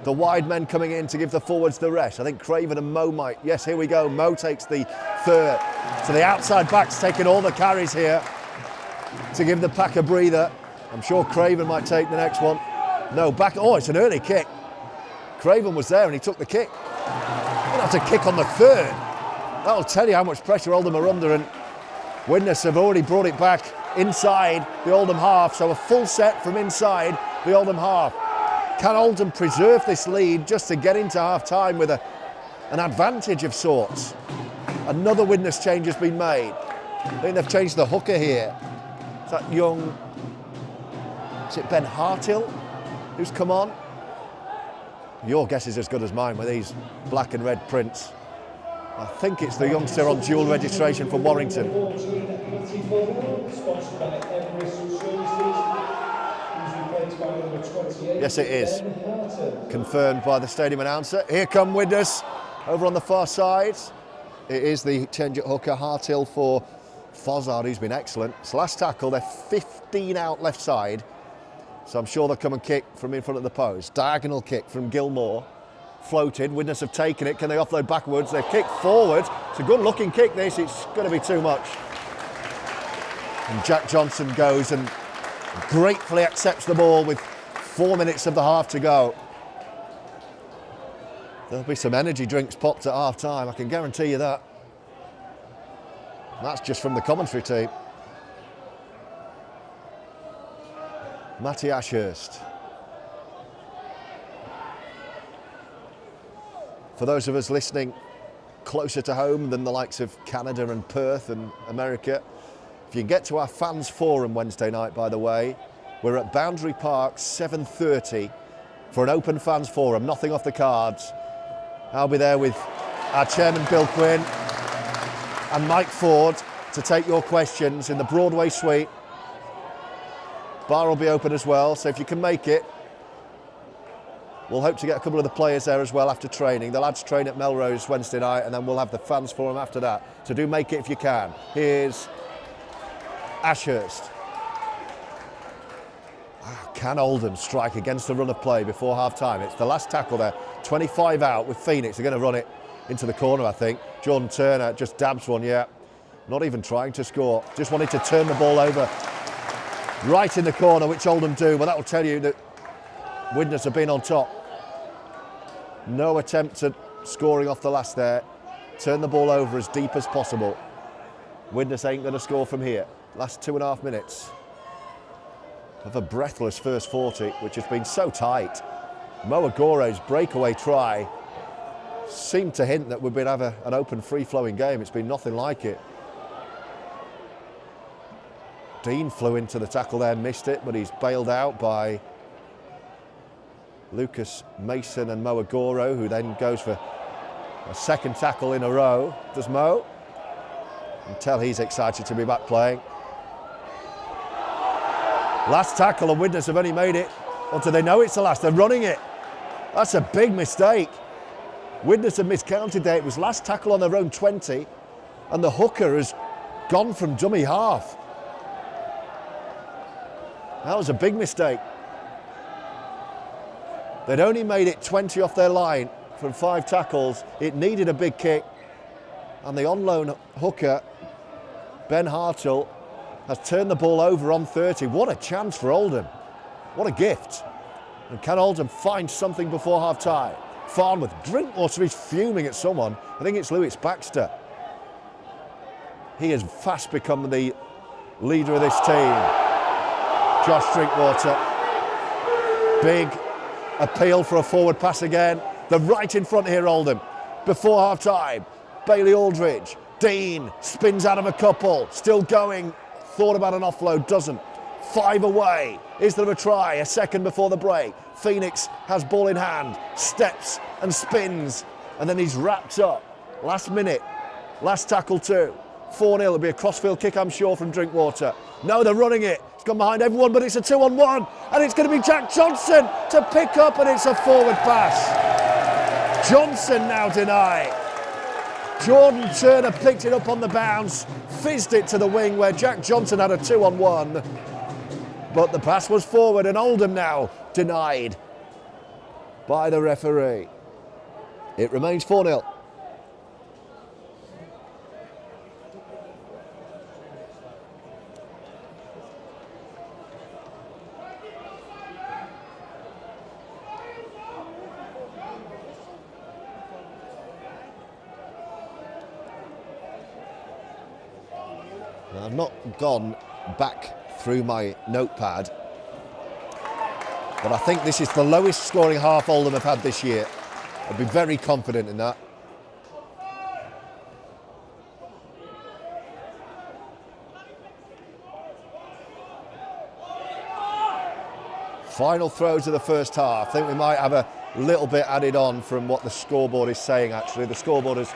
The wide men coming in to give the forwards the rest. I think Craven and Mo might. Yes, here we go. Mo takes the third. So the outside backs taking all the carries here to give the pack a breather. I'm sure Craven might take the next one. No, back. Oh, it's an early kick. Craven was there and he took the kick. You're going to have to kick on the third. That'll tell you how much pressure Oldham are under, and Widnes have already brought it back inside the Oldham half. So a full set from inside the Oldham half. Can Oldham preserve this lead just to get into half-time with an advantage of sorts? Another Widnes change has been made. I think they've changed the hooker here. Is that young, is it Ben Hartill who's come on? Your guess is as good as mine with these black and red prints. I think it's the youngster on dual registration from Warrington. Yes, it is. Confirmed by the stadium announcer. Here come Widnes over on the far side. It is the change at hooker, Hartill for Fossard, who's been excellent. It's last tackle, they're 15 out left side. So I'm sure they'll come and kick from in front of the post. Diagonal kick from Gilmore. Floated, Widnes have taken it. Can they offload backwards? They kick forward. It's a good looking kick this, it's going to be too much. And Jack Johnson goes and gratefully accepts the ball with 4 minutes of the half to go. There'll be some energy drinks popped at half time, I can guarantee you that. And that's just from the commentary team. Matty Ashurst. For those of us listening closer to home than the likes of Canada and Perth and America, if you can get to our fans forum Wednesday night, by the way, we're at Boundary Park 7:30 for an open fans forum, nothing off the cards. I'll be there with our chairman Bill Quinn and Mike Ford to take your questions in the Broadway suite. Bar will be open as well, so if you can make it, we'll hope to get a couple of the players there as well after training. The lads train at Melrose Wednesday night, and then we'll have the fans forum after that. So do make it if you can. Here's Ashurst. Can Oldham strike against the run of play before half-time? It's the last tackle there. 25 out with Phoenix. They're going to run it into the corner, I think. Jordan Turner just dabs one, yeah. Not even trying to score, just wanted to turn the ball over. Right in the corner, which Oldham do, but that will tell you that Widnes have been on top. No attempt at scoring off the last there. Turn the ball over as deep as possible. Widnes ain't going to score from here. Last 2.5 minutes of a breathless first 40, which has been so tight. Mo Agoro's breakaway try seemed to hint that we'd been have an open, free-flowing game. It's been nothing like it. Dean flew into the tackle there, missed it, but he's bailed out by Lucas Mason and Mo Agoro, who then goes for a second tackle in a row. Does Mo? You can tell he's excited to be back playing. Last tackle, and Widnes have only made it. Or do they know it's the last? They're running it. That's a big mistake. Widnes have miscounted there. It was last tackle on their own 20, and the hooker has gone from dummy half. That was a big mistake. They'd only made it 20 off their line from 5 tackles. It needed a big kick. And the on-loan hooker, Ben Hartle, has turned the ball over on 30. What a chance for Oldham. What a gift. And can Oldham find something before half-time? Farnworth, Drinkwater is fuming at someone. I think it's Lewis Baxter. He has fast become the leader of this team. Josh Drinkwater, big appeal for a forward pass again. They're right in front here, Oldham. Before half-time, Bailey Aldridge, Dean spins out of a couple, still going, thought about an offload, doesn't. 5 away, is there a try? A second before the break. Phoenix has ball in hand, steps and spins, and then he's wrapped up. Last minute, last tackle too. 4-0, it'll be a crossfield kick, I'm sure, from Drinkwater. No, they're running it. It's gone behind everyone, but it's a 2-on-1, and it's going to be Jack Johnson to pick up, and it's a forward pass. Johnson now denied. Jordan Turner picked it up on the bounce, fizzed it to the wing where Jack Johnson had a 2-on-1. But the pass was forward, and Oldham now denied by the referee. It remains 4-0. I've not gone back through my notepad, but I think this is the lowest scoring half Oldham have had this year. I'd be very confident in that. Final throws of the first half. I think we might have a little bit added on from what the scoreboard is saying, actually. The scoreboard has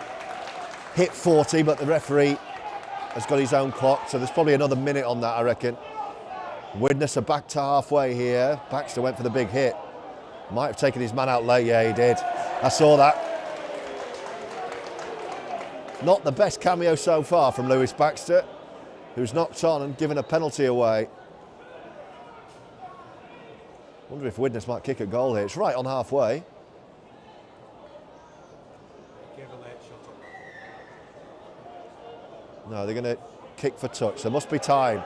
hit 40, but the referee has got his own clock, so there's probably another minute on that, I reckon. Widnes are back to halfway here. Baxter went for the big hit. Might have taken his man out late. Yeah, he did. I saw that. Not the best cameo so far from Lewis Baxter, who's knocked on and given a penalty away. Wonder if Widnes might kick a goal here. It's right on halfway. No, they're going to kick for touch. There must be time.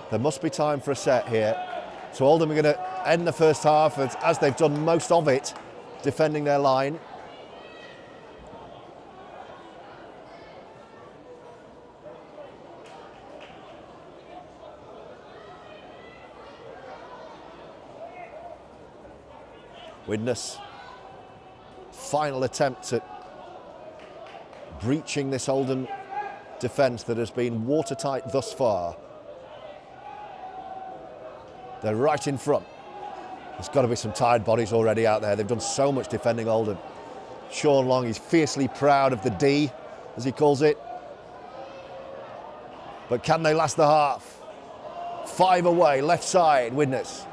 There must be time for a set here. So Oldham are going to end the first half, as they've done most of it, defending their line. Widnes, final attempt at breaching this Oldham defence that has been watertight thus far. They're right in front. There's got to be some tired bodies already out there. They've done so much defending Oldham. Sean Long is fiercely proud of the D, as he calls it. But can they last the half? 5 away, left side, Widnes.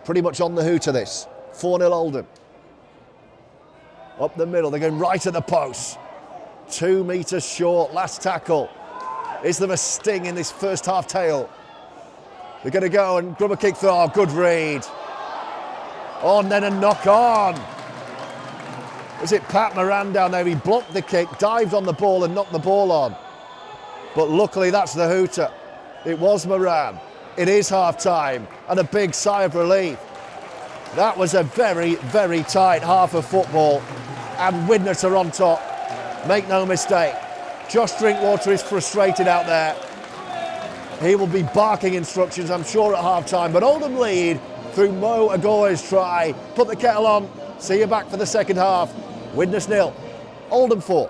Pretty much on the hoo to this. 4-0 Oldham. Up the middle, they're going right at the post. 2 metres short, last tackle. Is there a sting in this first half tail? They're going to go and grub a kick through. Oh, good read. Oh, and then a knock on. Was it Pat Moran down there? He blocked the kick, dived on the ball and knocked the ball on. But luckily that's the hooter. It was Moran. It is half-time and a big sigh of relief. That was a very, very tight half of football and Widnes are on top. Make no mistake. Josh Drinkwater is frustrated out there. He will be barking instructions, I'm sure, at half-time. But Oldham lead through Mo Agore's try. Put the kettle on. See you back for the second half. Widnes 0, Oldham 4.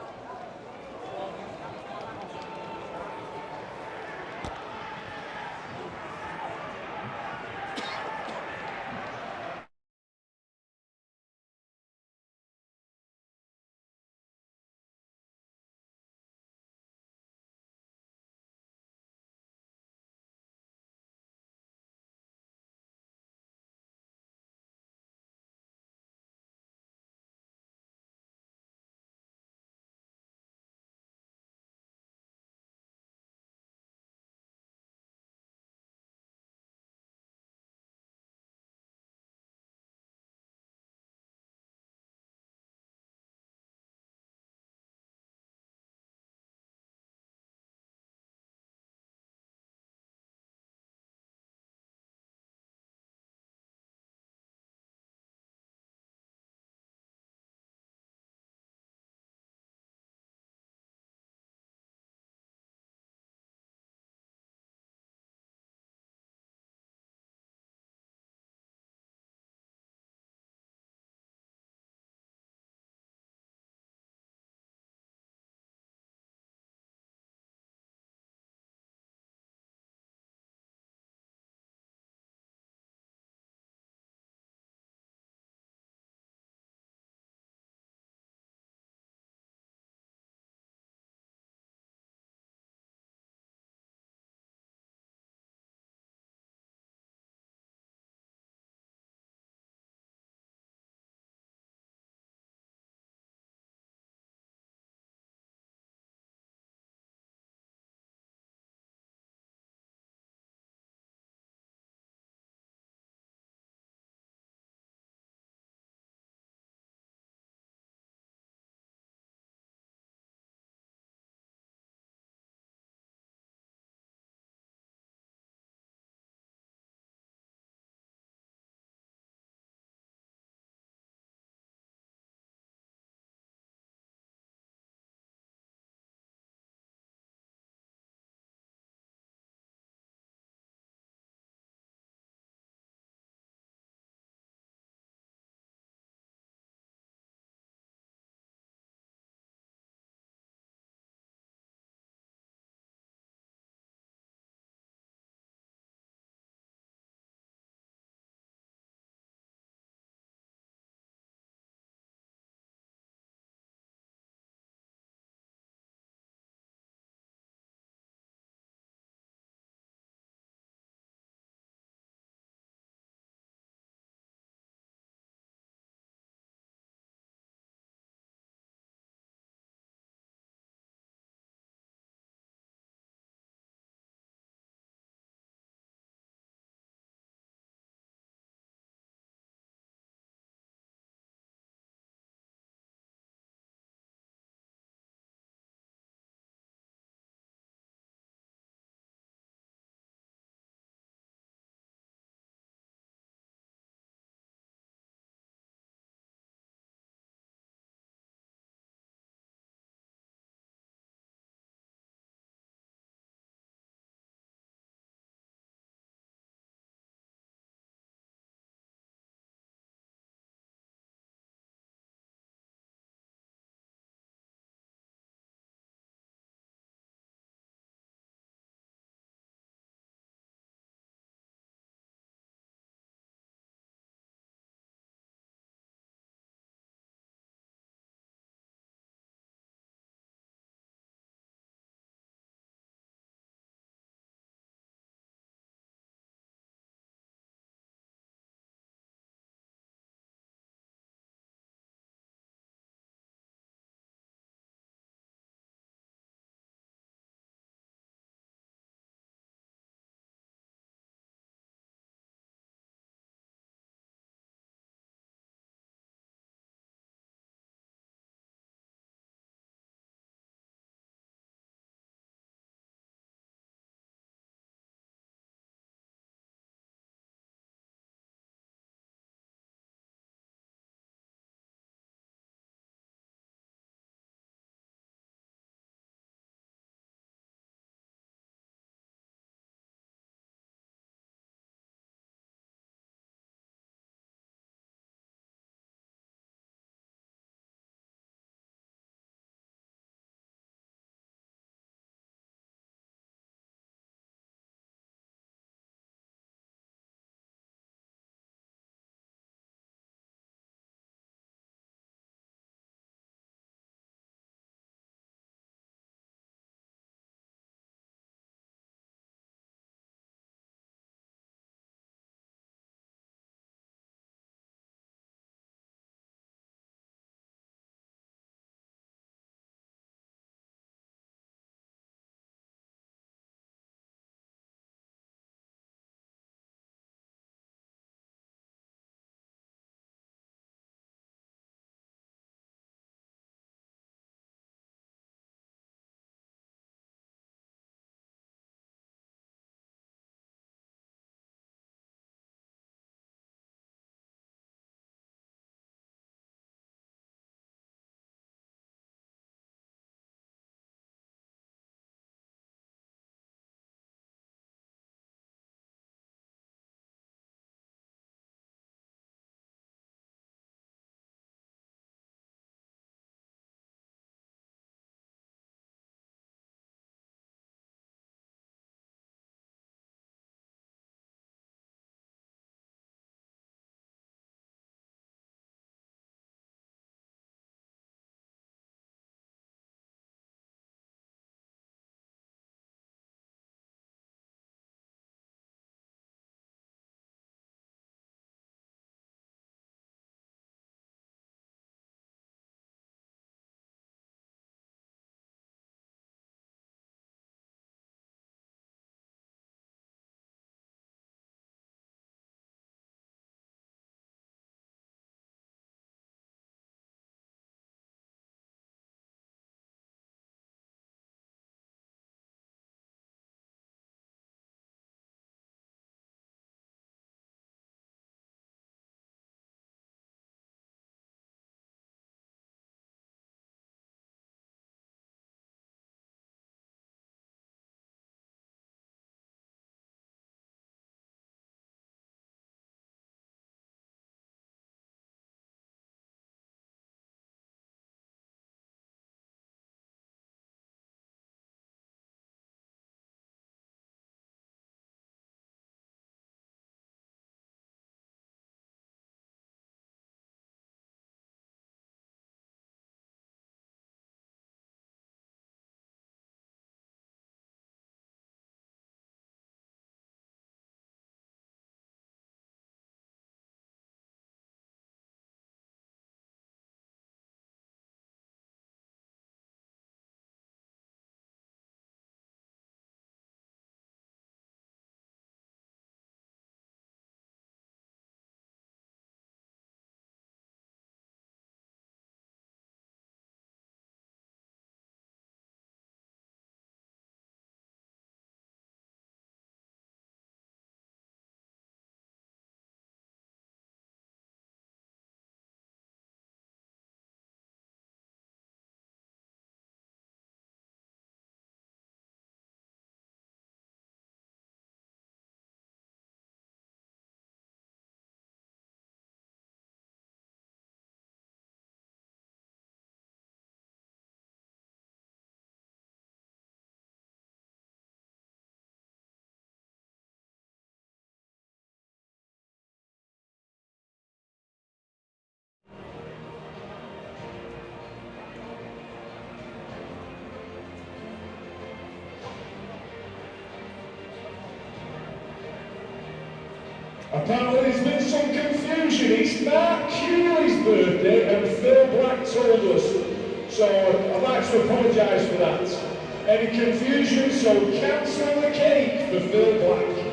Apparently there's been some confusion. It's Mark Hewley's birthday and Phil Black told us. So I'd like to apologise for that. Any confusion, so cancel the cake for Phil Black.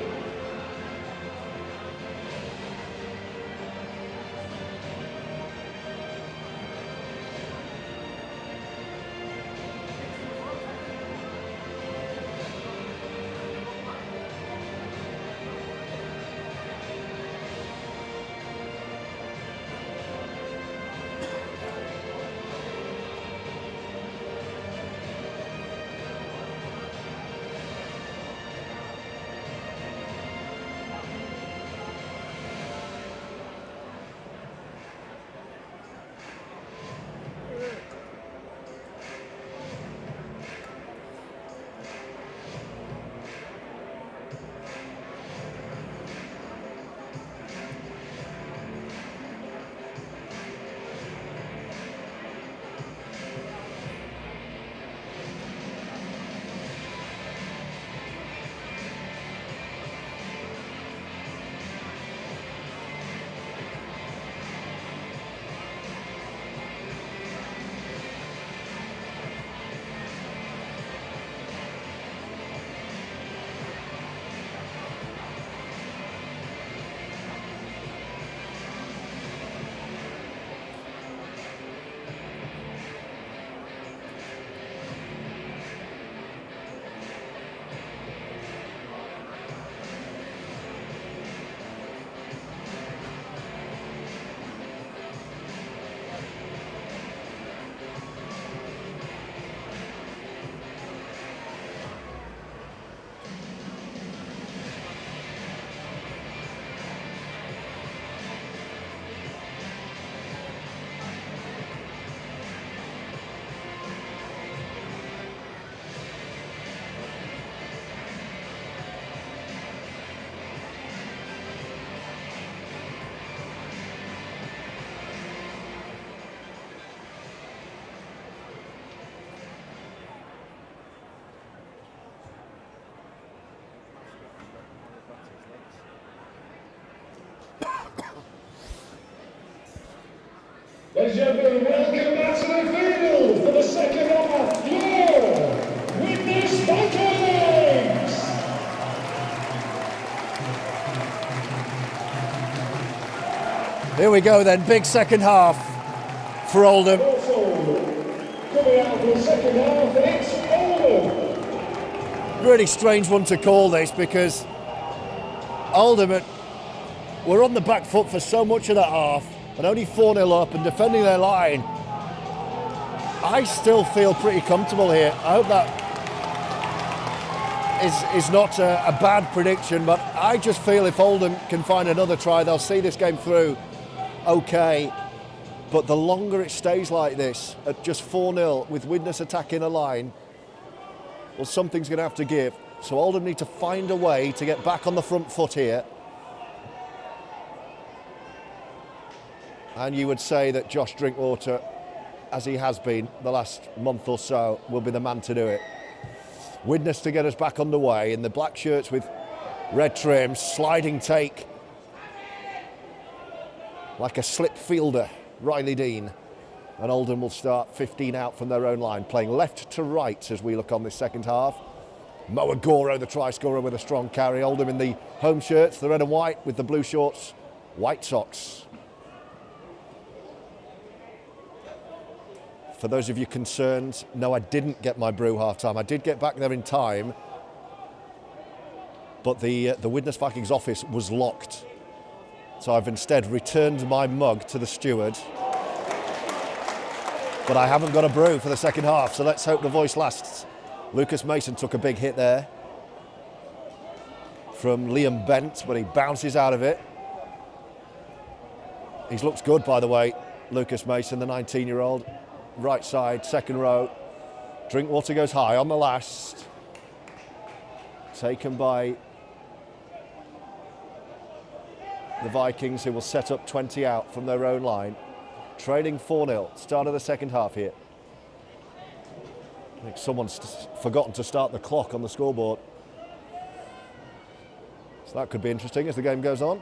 Ladies and gentlemen, welcome back to the field for the second half. Your Widnes Vikings!
Here we go then, big second half for Oldham.
Also, coming out for the second half, it's Oldham.
Really strange one to call this because Oldham were on the back foot for so much of that half and only 4-0 up and defending their line. I still feel pretty comfortable here. I hope that is not a bad prediction, but I just feel if Oldham can find another try, they'll see this game through okay. But the longer it stays like this, at just 4-0 with Widnes attacking a line, well, something's going to have to give. So Oldham need to find a way to get back on the front foot here. And you would say that Josh Drinkwater, as he has been the last month or so, will be the man to do it. Widnes to get us back underway in the black shirts with red trim, sliding take. Like a slip fielder, Riley Dean. And Oldham will start 15 out from their own line, playing left to right as we look on this second half. Mo Agoro, the try scorer, with a strong carry. Oldham in the home shirts, the red and white, with the blue shorts, white socks. For those of you concerned, no, I didn't get my brew half-time. I did get back there in time, but the Widnes Vikings office was locked. So I've instead returned my mug to the steward. But I haven't got a brew for the second half, so let's hope the voice lasts. Lucas Mason took a big hit there from Liam Bent, but he bounces out of it. He looks good, by the way, Lucas Mason, the 19-year-old. Right side, second row. Drinkwater goes high on the last. Taken by the Vikings, who will set up 20 out from their own line. Trailing 4-0, start of the second half here. I think someone's forgotten to start the clock on the scoreboard. So that could be interesting as the game goes on.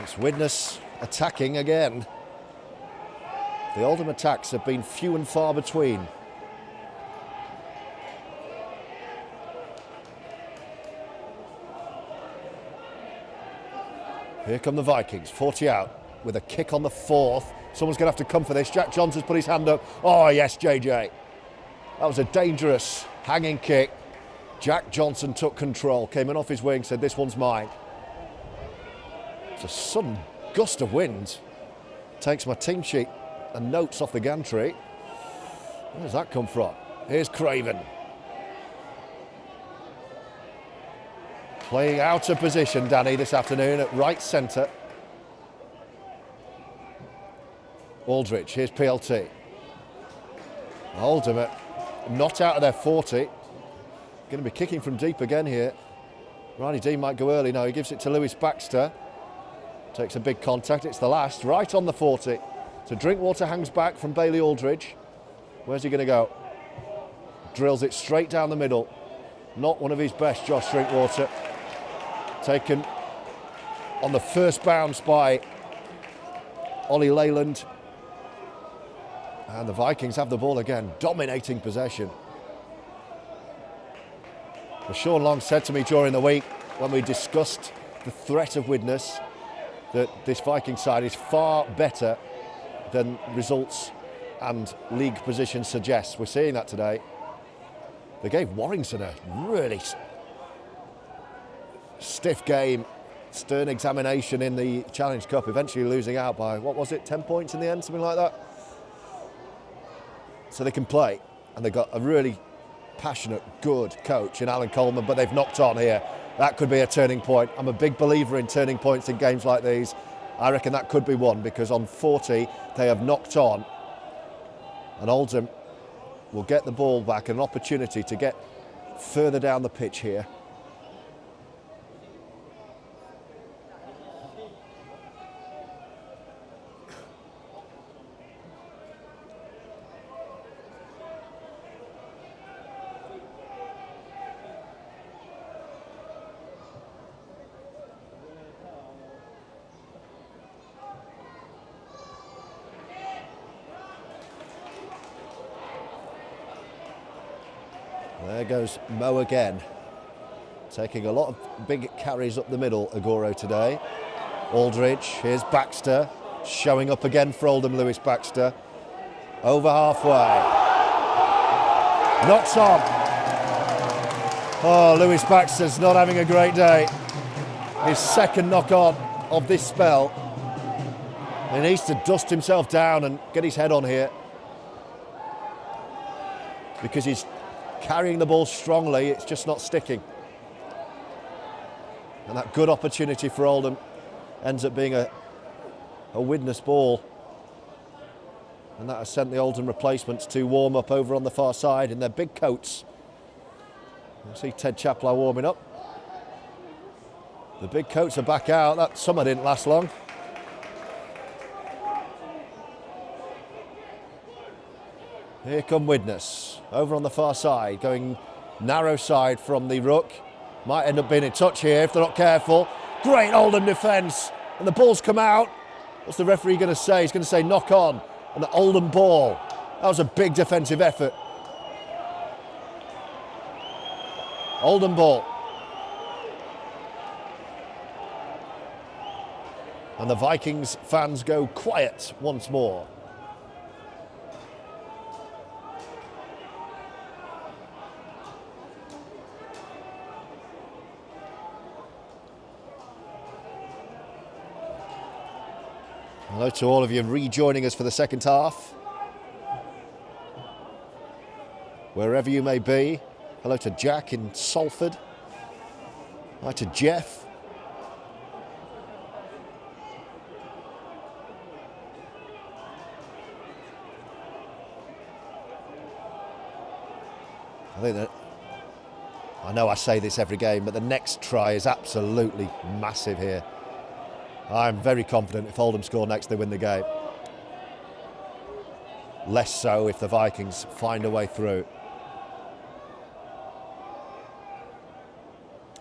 It's Widnes attacking again. The Oldham attacks have been few and far between. Here come the Vikings, 40 out with a kick on the 4th. Someone's going to have to come for this. Jack Johnson's put his hand up. Oh yes, JJ. That was a dangerous hanging kick. Jack Johnson took control, came in off his wing, said this one's mine. It's a sudden gust of wind. Takes my team sheet and notes off the gantry. Where's that come from? Here's Craven. Playing out of position, Danny, this afternoon at right centre. Aldridge, here's PLT. Oldham not out of their 40. Going to be kicking from deep again here. Riley Dean might go early. No, he gives it to Lewis Baxter. Takes a big contact. It's the last, right on the 40. So Drinkwater hangs back from Bailey Aldridge. Where's he going to go? Drills it straight down the middle. Not one of his best, Josh Drinkwater. Taken on the first bounce by Ollie Leyland. And the Vikings have the ball again, dominating possession. Well, Sean Long said to me during the week when we discussed the threat of Widnes that this Viking side is far better than results and league position suggests. We're seeing that today. They gave Warrington a really stiff game, stern examination in the Challenge Cup, eventually losing out by, what was it, 10 points in the end, something like that? So they can play, and they've got a really passionate, good coach in Alan Coleman, but they've knocked on here. That could be a turning point. I'm a big believer in turning points in games like these. I reckon that could be one, because on 40 they have knocked on, and Oldham will get the ball back, an opportunity to get further down the pitch here. There goes Mo again, taking a lot of big carries up the middle, Agoro today. Aldridge, here's Baxter, showing up again for Oldham, Lewis Baxter. Over halfway. Knocks on. Oh, Lewis Baxter's not having a great day. His second knock on of this spell. He needs to dust himself down and get his head on here, because he's carrying the ball strongly, it's just not sticking. And that good opportunity for Oldham ends up being a Widnes ball. And that has sent the Oldham replacements to warm up over on the far side in their big coats. You see Ted Chaplow warming up. The big coats are back out. That summer didn't last long. Here come Widnes, over on the far side, going narrow side from the ruck. Might end up being in touch here if they're not careful. Great Oldham defence, and the ball's come out. What's the referee going to say? He's going to say knock on, and the Oldham ball. That was a big defensive effort. Oldham ball. And the Vikings fans go quiet once more. Hello to all of you rejoining us for the second half. Wherever you may be. Hello to Jack in Salford. Hi to Jeff. I know I say this every game, but the next try is absolutely massive here. I'm very confident if Oldham score next, they win the game. Less so if the Vikings find a way through.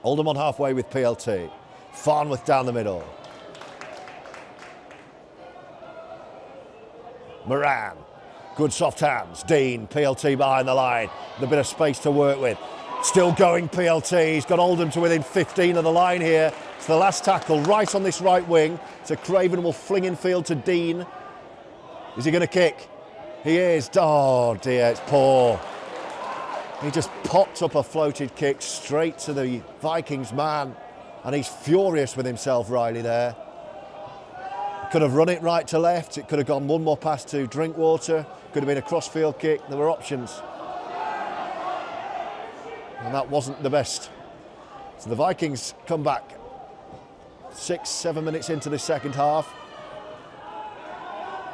Oldham on halfway with PLT. Farnworth down the middle. Moran, good soft hands. Dean, PLT behind the line. A bit of space to work with. Still going PLT. He's got Oldham to within 15 of the line here. It's the last tackle right on this right wing. So Craven will fling in field to Dean. Is he going to kick? He is. Oh dear, it's poor. He just popped up a floated kick straight to the Vikings man. And he's furious with himself, Riley, there. Could have run it right to left. It could have gone one more pass to Drinkwater. Could have been a cross-field kick. There were options. And that wasn't the best. So the Vikings come back 6-7 minutes into the second half.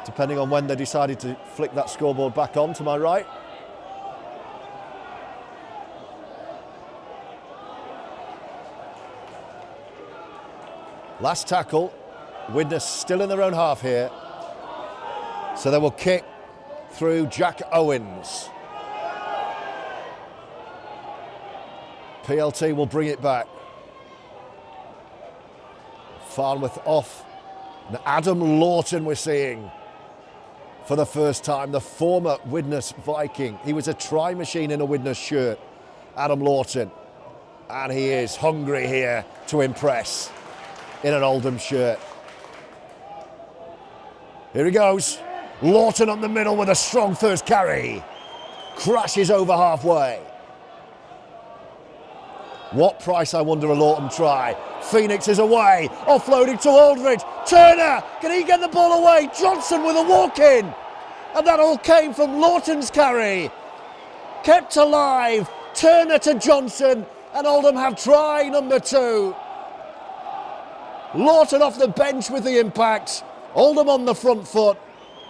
Depending on when they decided to flick that scoreboard back on, to my right. Last tackle. Widnes still in their own half here. So they will kick through Jack Owens. PLT will bring it back. Farnworth off. And Adam Lawton we're seeing for the first time. The former Widnes Viking. He was a try machine in a Widnes shirt. Adam Lawton. And he is hungry here to impress in an Oldham shirt. Here he goes. Lawton up the middle with a strong first carry. Crashes over halfway. What price, I wonder, will Oldham try? Phoenix is away. Offloading to Aldridge. Turner, can he get the ball away? Johnson with a walk-in. And that all came from Lawton's carry. Kept alive. Turner to Johnson. And Oldham have try number 2. Lawton off the bench with the impact. Oldham on the front foot.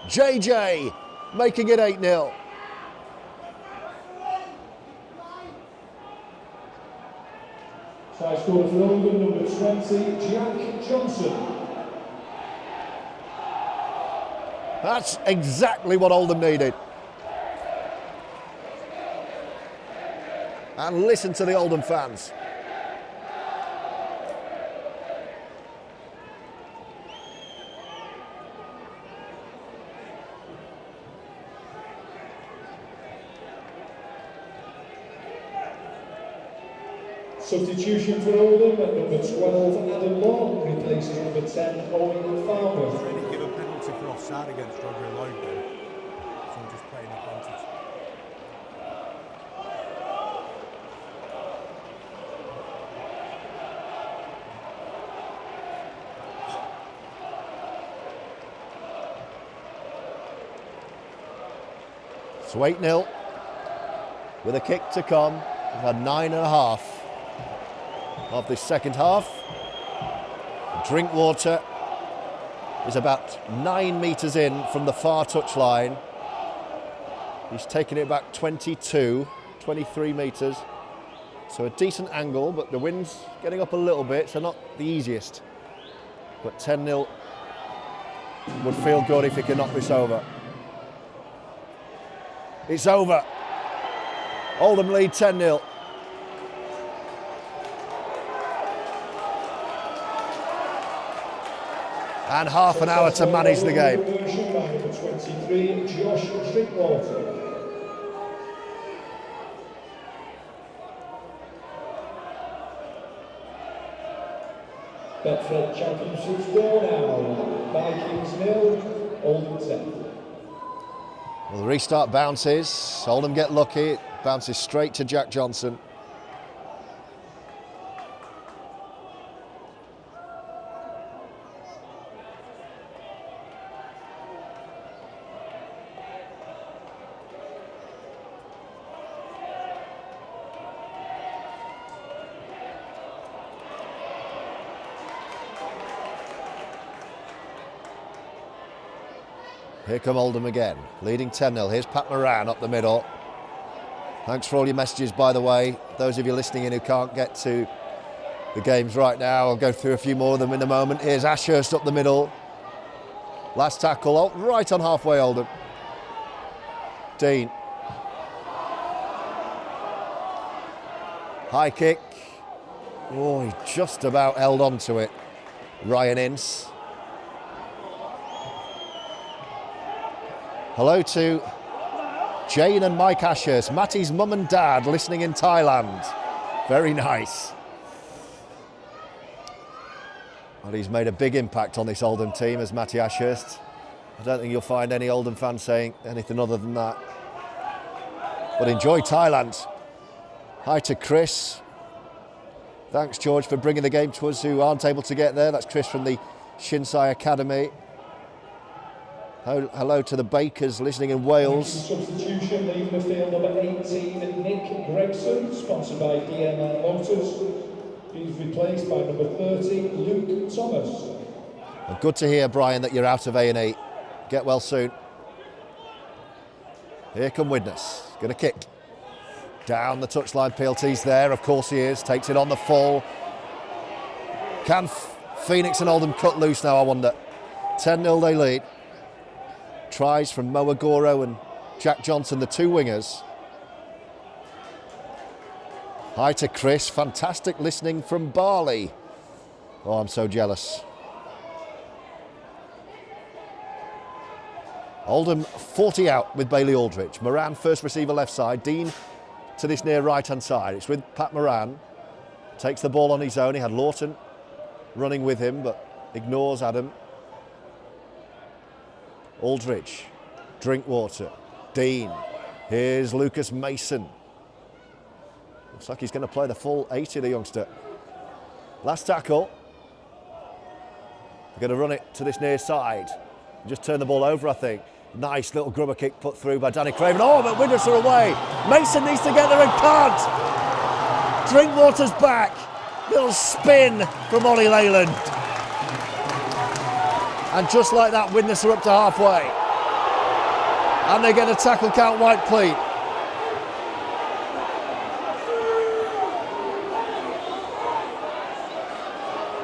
JJ making it 8-0.
Try scorer for Oldham, number 20, Jack Johnson.
That's exactly what Oldham needed. And listen to the Oldham fans.
Substitution for Oldham at number 12, Adam Long, replacing number 10, Owen Farmer.
They didn't give a penalty for offside against George Riley of Widnes, so I'm just playing advantage.
So 8-0 with a kick to come. We've had 9.5 of the second half. Drinkwater is about 9 metres in from the far touchline. He's taken it back 23 metres. So a decent angle, but the wind's getting up a little bit, so not the easiest. But 10-0 would feel good if he could knock this over. It's over. Oldham lead 10-0. And half an hour to manage the game.
Number 23, Josh Drinkwater. Betfred Championship score now. Vikings 0, Oldham 10.
Well, the restart bounces. Oldham get lucky. It bounces straight to Jack Johnson. Here come Oldham again, leading 10-0. Here's Pat Moran up the middle. Thanks for all your messages, by the way. Those of you listening in who can't get to the games right now, I'll go through a few more of them in a moment. Here's Ashurst up the middle. Last tackle, right on halfway, Oldham. Dean. High kick. Oh, he just about held on to it. Ryan Ince. Hello to Jane and Mike Ashurst, Matty's mum and dad listening in Thailand. Very nice. Well, he's made a big impact on this Oldham team as Matty Ashurst. I don't think you'll find any Oldham fans saying anything other than that. But enjoy Thailand. Hi to Chris. Thanks, George, for bringing the game to us who aren't able to get there. That's Chris from the Shinsai Academy. Hello to the Bakers listening in Wales.
Substitution, leaving the field, number 18, Nick Gregson, sponsored by DMR Motors. He's replaced by number 30, Luke Thomas.
Well, good to hear, Brian, that you're out of A&E. Get well soon. Here come Widnes. Going to kick. Down the touchline, PLT's there, of course he is. Takes it on the full. Can Phoenix and Oldham cut loose now, I wonder? 10-0 they lead. Tries from Mo Agoro and Jack Johnson, the two wingers. Hi to Chris, fantastic listening from Bali. Oh, I'm so jealous. Oldham 40 out with Bailey Aldrich. Moran first receiver left side. Dean to this near right-hand side. It's with Pat Moran. Takes the ball on his own. He had Lawton running with him, but ignores Adam. Aldrich, Drinkwater, Dean. Here's Lucas Mason. Looks like he's going to play the full 80, the youngster. Last tackle. They're going to run it to this near side. Just turn the ball over, I think. Nice little grubber kick put through by Danny Craven. Oh, but Widnes are away. Mason needs to get there and can't. Drinkwater's back. Little spin from Ollie Leyland. And just like that, Widnes are up to halfway. And they get a tackle count white pleat.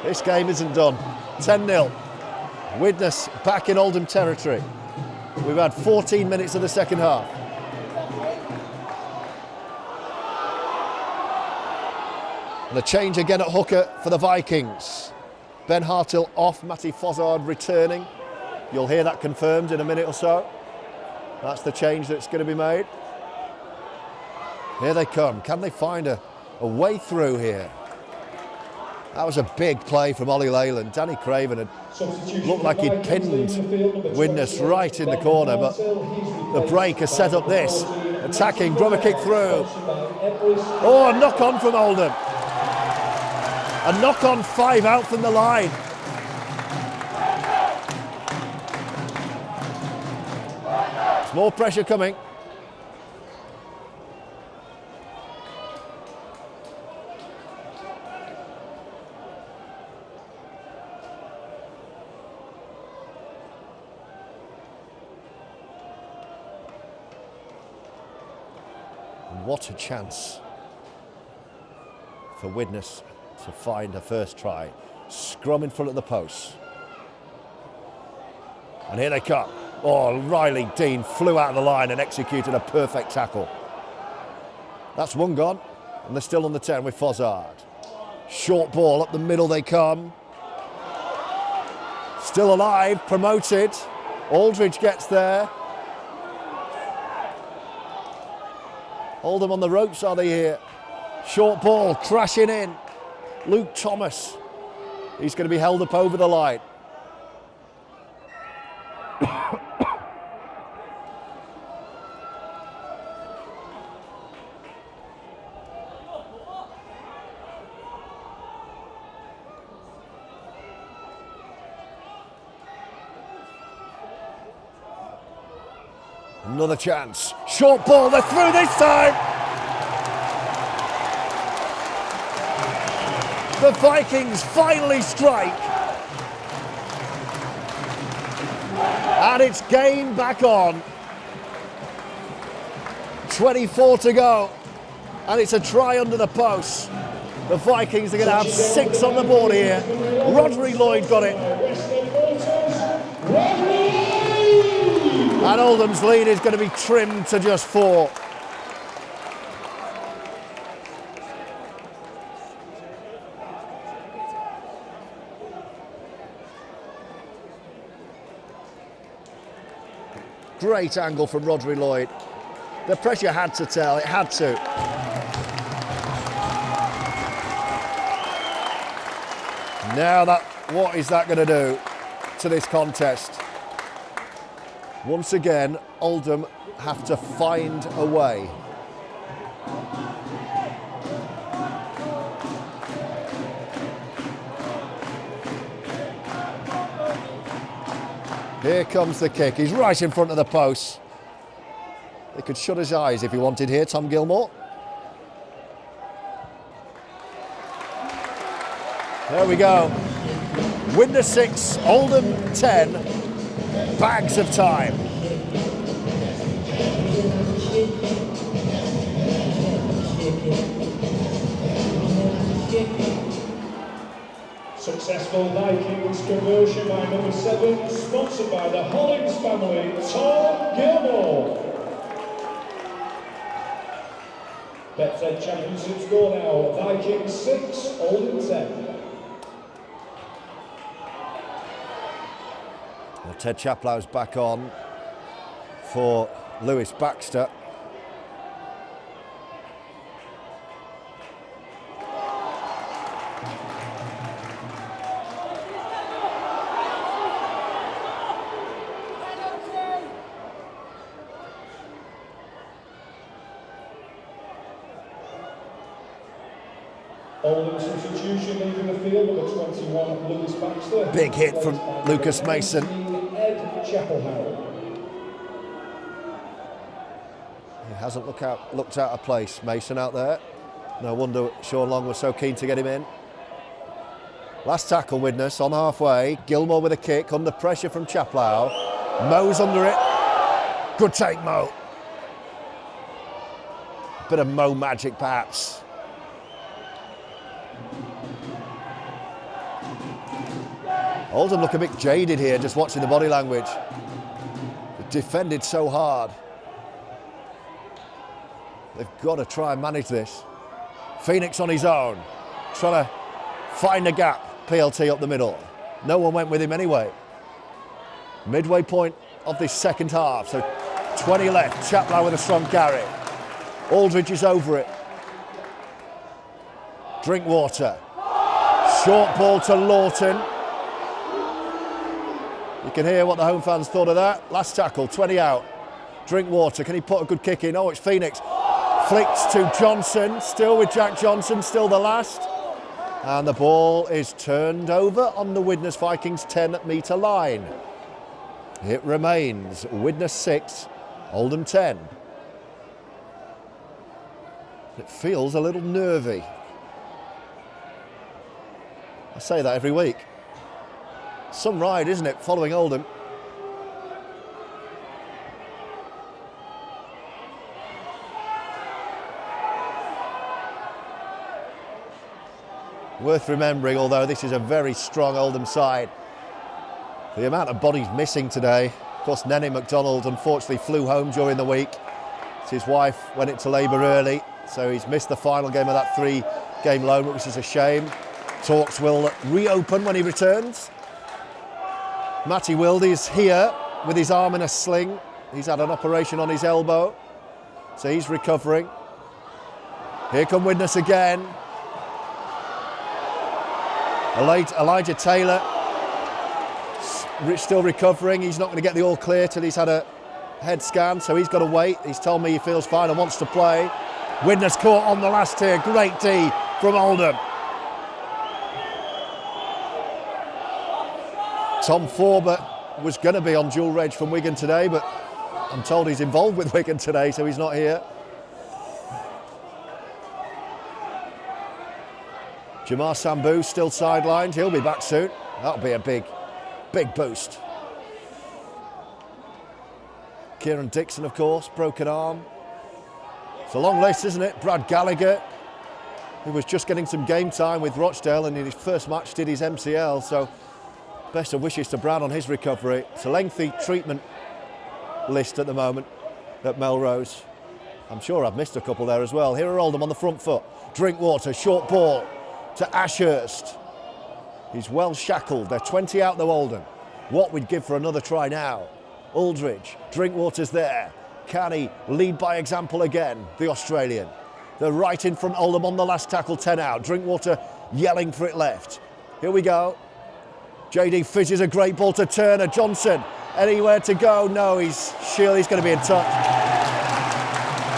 This game isn't done. 10-0. Widnes back in Oldham territory. We've had 14 minutes of the second half. And a change again at hooker for the Vikings. Ben Hartill off, Matty Fozzard returning. You'll hear that confirmed in a minute or so. That's the change that's going to be made. Here they come. Can they find a way through here? That was a big play from Ollie Leyland. Danny Craven had looked like he'd pinned Widnes right in the corner, but the break has set up this. Attacking, grubber kick through. Oh, a knock on from Oldham. A knock on 5 out from the line. There's more pressure coming. What a chance for Widnes to find a first try. Scrum in front of the post. And here they come. Oh, Riley Dean flew out of the line and executed a perfect tackle. That's one gone. And they're still on the 10 with Fozzard. Short ball, up the middle they come. Still alive, promoted. Aldridge gets there. Oldham on the ropes, are they here? Short ball, crashing in. Luke Thomas. He's going to be held up over the line. Another chance. Short ball, they're through this time. The Vikings finally strike. And it's game back on. 24 to go. And it's a try under the post. The Vikings are going to have 6 on the board here. Rodri Lloyd got it. And Oldham's lead is going to be trimmed to just 4. Great angle from Rodri Lloyd. The pressure had to tell, it had to. Now what is that going to do to this contest? Once again, Oldham have to find a way. Here comes the kick. He's right in front of the post. He could shut his eyes if he wanted here, Tom Gilmore. There we go. Widnes 6, Oldham 10. Bags of time.
Successful Vikings conversion by number 7, sponsored by the Hollins family, Tom Gilmore. Betfred Championship score now, Vikings 6, Oldham 10.
Well, Ted Chaplow's back on for Lewis Baxter.
Oldham substitution leaving the field, number 21, Lewis Baxter.
Big hit from Lucas Mason.
Ed Chapelhow.
He hasn't looked out of place, Mason out there. No wonder Sean Long was so keen to get him in. Last tackle, Widnes on halfway. Gilmore with a kick, under pressure from Chaplow. Mo's under it. Good take, Mo. Bit of Mo magic, perhaps. Oldham look a bit jaded here, just watching the body language. They've defended so hard. They've got to try and manage this. Phoenix on his own, trying to find a gap. PLT up the middle. No one went with him anyway. Midway point of this second half, so 20 left. Chaplow with a strong carry. Aldridge is over it. Drinkwater. Short ball to Lawton. You can hear what the home fans thought of that. Last tackle, 20 out. Drinkwater, can he put a good kick in? Oh, it's Phoenix. Flicks to Johnson, still with Jack Johnson, still the last. And the ball is turned over on the Widnes Vikings 10-metre line. It remains Widnes 6, Oldham 10. It feels a little nervy. I say that every week. Some ride, isn't it, following Oldham? Worth remembering, although this is a very strong Oldham side. The amount of bodies missing today. Of course, Nenny MacDonald unfortunately flew home during the week. His wife went into labour early, so he's missed the final game of that 3-game loan, which is a shame. Talks will reopen when he returns. Matty Wilde is here with his arm in a sling. He's had an operation on his elbow, so he's recovering. Here come Widnes again. Elijah Taylor still recovering. He's not going to get the all clear till he's had a head scan, so he's got to wait. He's told me he feels fine and wants to play. Widnes caught on the last here. Great D from Oldham. Tom Forbert was going to be on dual reg from Wigan today, but I'm told he's involved with Wigan today, so he's not here. Jamar Sambu still sidelined. He'll be back soon. That'll be a big boost. Kieran Dixon, of course, broken arm. It's a long list, isn't it? Brad Gallagher, who was just getting some game time with Rochdale and in his first match did his MCL, so best of wishes to Brad on his recovery. It's a lengthy treatment list at the moment at Melrose. I'm sure I've missed a couple there as well. Here are Oldham on the front foot. Drinkwater, short ball to Ashurst. He's well shackled. They're 20 out though, Oldham. What we'd give for another try now. Aldridge, Drinkwater's there. Can he lead by example again, the Australian? They're right in front, Oldham on the last tackle, 10 out. Drinkwater yelling for it left. Here we go. JD fishes a great ball to Turner. Johnson, anywhere to go? No, he's going to be in touch.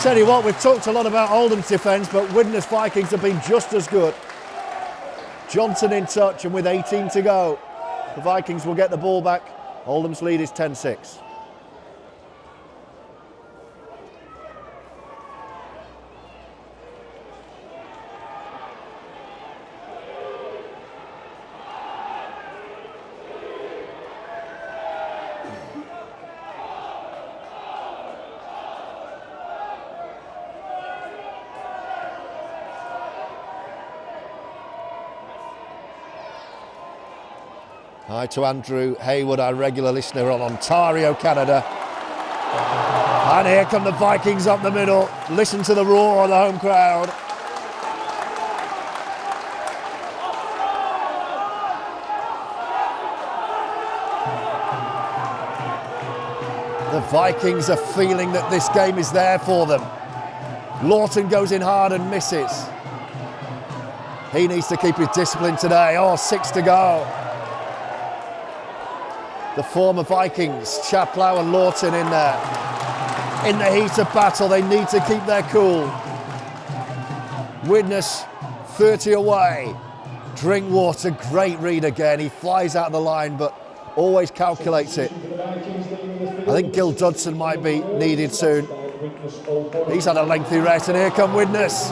Tell you what, we've talked a lot about Oldham's defence, but Widnes Vikings have been just as good. Johnson in touch, and with 18 to go, the Vikings will get the ball back. Oldham's lead is 10-6. Hi to Andrew Hayward, our regular listener on Ontario, Canada. And here come the Vikings up the middle. Listen to the roar of the home crowd. The Vikings are feeling that this game is there for them. Lawton goes in hard and misses. He needs to keep his discipline today. Oh, 6 to go. The former Vikings, Chaplow and Lawton in there. In the heat of battle, they need to keep their cool. Widnes, 30 away. Drinkwater, great read again. He flies out of the line, but always calculates it. I think Gil Dudson might be needed soon. He's had a lengthy rest, and here come Widnes.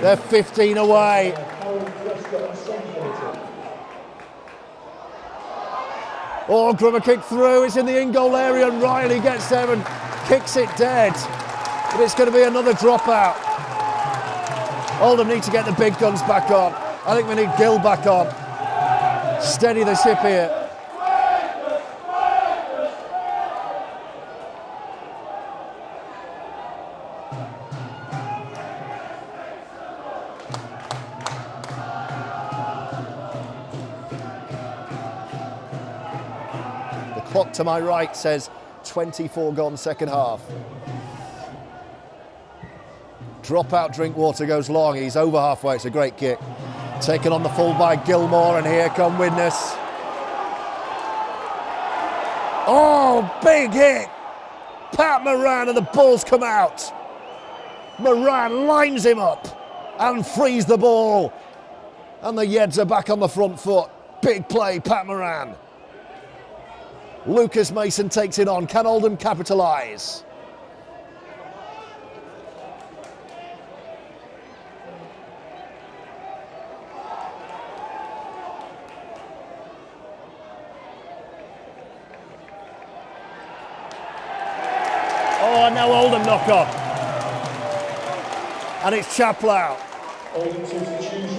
They're 15 away. Oh, Grummer kick through, it's in the in-goal area, and Riley gets there and kicks it dead. But it's going to be another dropout. Oldham need to get the big guns back on. I think we need Gill back on. Steady the ship here. Clock to my right says 24 gone second half. Dropout Drinkwater goes long. He's over halfway. It's a great kick. Taken on the full by Gilmore, and here come Widnes. Oh, big hit. Pat Moran, and the ball's come out. Moran lines him up and frees the ball. And the Yeds are back on the front foot. Big play, Pat Moran. Lucas Mason takes it on. Can Oldham capitalise? Oh, now Oldham knock on. And it's Chaplow.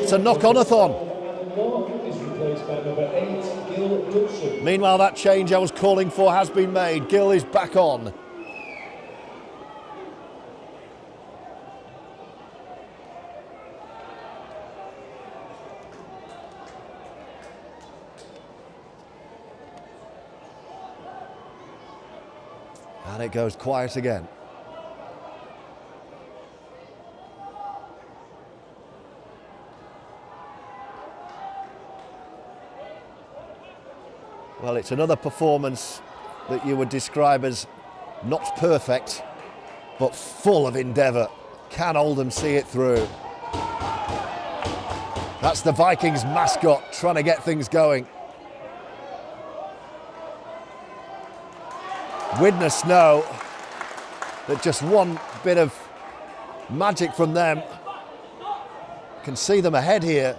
It's a knock-on-a-thon. Meanwhile, that change I was calling for has been made. Gill is back on. And it goes quiet again. Well, it's another performance that you would describe as not perfect, but full of endeavour. Can Oldham see it through? That's the Vikings mascot trying to get things going. Widnes know that just one bit of magic from them can see them ahead here.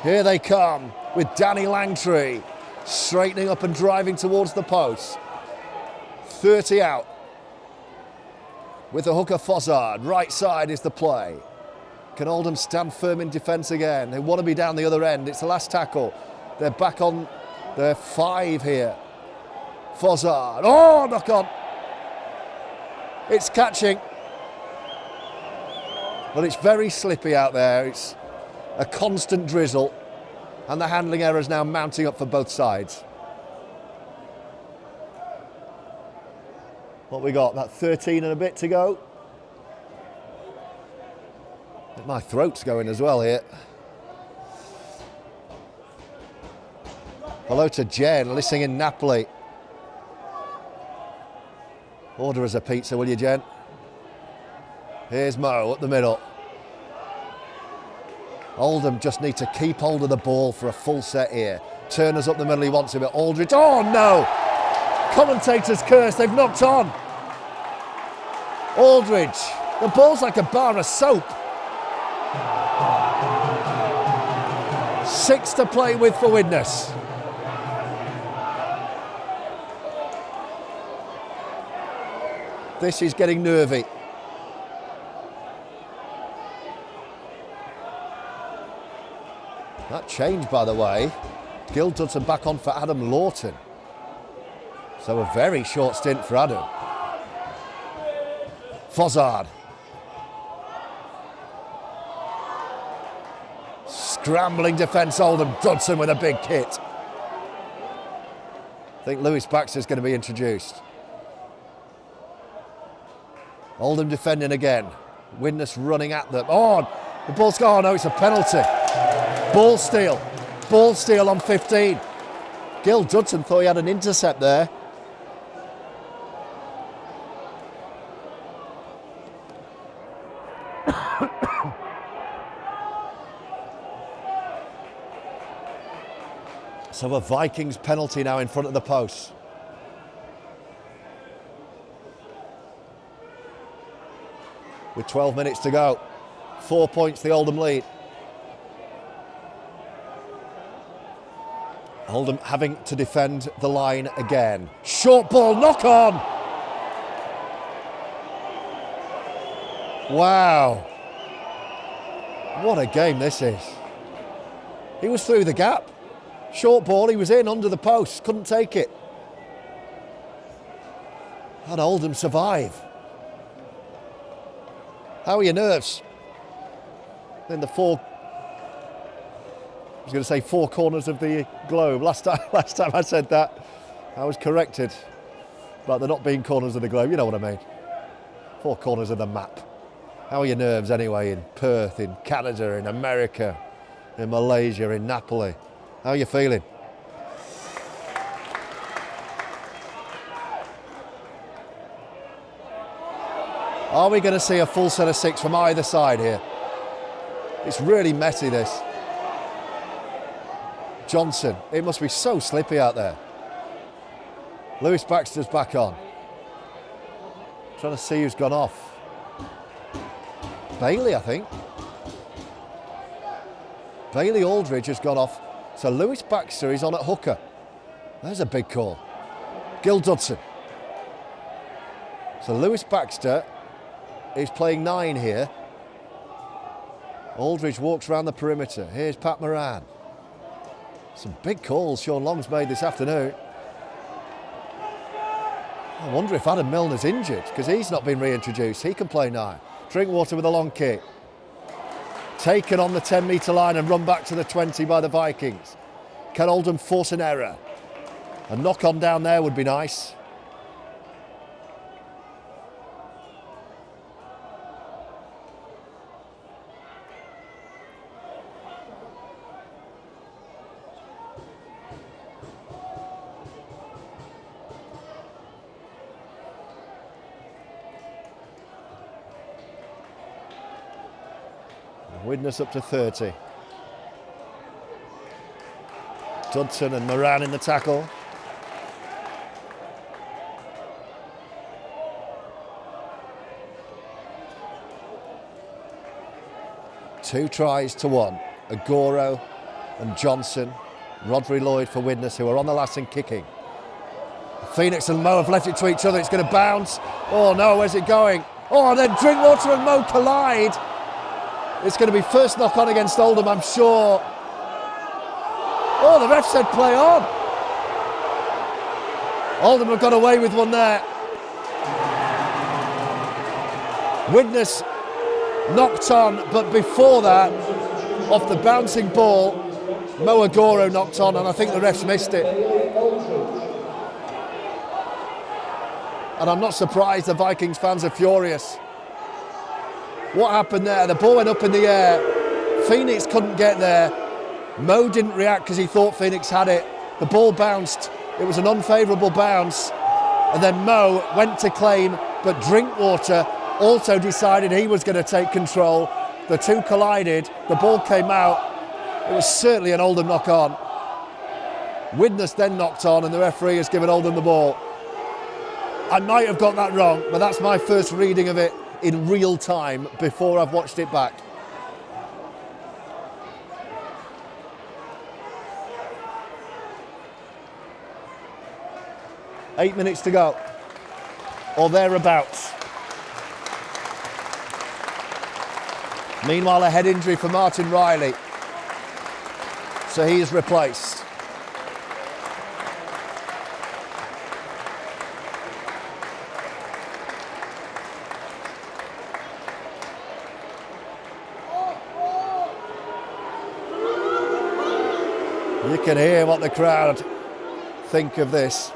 Here they come with Danny Langtree. Straightening up and driving towards the post. 30 out. With the hooker Fozzard. Right side is the play. Can Oldham stand firm in defence again? They want to be down the other end. It's the last tackle. They're back on their 5 here. Fozzard. Oh, knock on. It's catching. But it's very slippy out there. It's a constant drizzle. And the handling error is now mounting up for both sides. What we got? About 13 and a bit to go. My throat's going as well here. Hello to Jen, listening in Napoli. Order us a pizza, will you, Jen? Here's Mo up the middle. Oldham just need to keep hold of the ball for a full set here. Turner's up the middle, he wants it, but Aldridge, oh no! Commentator's curse, they've knocked on. Aldridge, the ball's like a bar of soap. 6 to play with for Widnes. This is getting nervy. That changed, by the way. Gil Dudson back on for Adam Lawton. So a very short stint for Adam. Fozzard. Scrambling defence, Oldham. Dudson with a big kit. I think Lewis Baxter's going to be introduced. Oldham defending again. Widnes running at them. Oh, the ball's gone. Oh, no, it's a penalty. Ball steal. Ball steal on 15. Gil Dudson thought he had an intercept there. So a Vikings penalty now in front of the post. With 12 minutes to go. 4 points the Oldham lead. Oldham having to defend the line again. Short ball, knock on! Wow. What a game this is. He was through the gap. Short ball, he was in under the post, couldn't take it. And Oldham survive. How are your nerves? In the four corners of the globe. Last time I said that, I was corrected about there not being corners of the globe. You know what I mean. 4 corners of the map. How are your nerves anyway in Perth, in Canada, in America, in Malaysia, in Napoli? How are you feeling? Are we going to see a full set of 6 from either side here? It's really messy, this. Johnson, it must be so slippy out there. Lewis Baxter's back on. Trying to see who's gone off. Bailey, I think. Bailey Aldridge has gone off. So Lewis Baxter is on at hooker. There's a big call. Gil Dudson. So Lewis Baxter is playing 9 here. Aldridge walks around the perimeter. Here's Pat Moran. Some big calls Sean Long's made this afternoon. I wonder if Adam Milner's injured because he's not been reintroduced. He can play 9. Drinkwater with a long kick. Taken on the 10-metre line and run back to the 20 by the Vikings. Can Oldham force an error? A knock-on down there would be nice. Widnes up to 30. Dudson and Moran in the tackle. Two tries to 1. Agoro and Johnson. Rodri Lloyd for Widnes, who are on the last in kicking. Phoenix and Mo have left it to each other. It's going to bounce. Oh no, where's it going? Oh, and then Drinkwater and Mo collide. It's going to be first knock on against Oldham, I'm sure. Oh, the ref said play on. Oldham have got away with one there. Widnes knocked on, but before that, off the bouncing ball, Mo Agoro knocked on, and I think the refs missed it. And I'm not surprised the Vikings fans are furious. What happened there? The ball went up in the air. Phoenix couldn't get there. Mo didn't react because he thought Phoenix had it. The ball bounced. It was an unfavourable bounce. And then Mo went to claim, but Drinkwater also decided he was going to take control. The two collided. The ball came out. It was certainly an Oldham knock-on. Widnes then knocked on, and the referee has given Oldham the ball. I might have got that wrong, but that's my first reading of it in real time before I've watched it back. Eight minutes to go, or thereabouts. Meanwhile, a head injury for Martin Riley, so he is replaced. You can hear what the crowd think of this.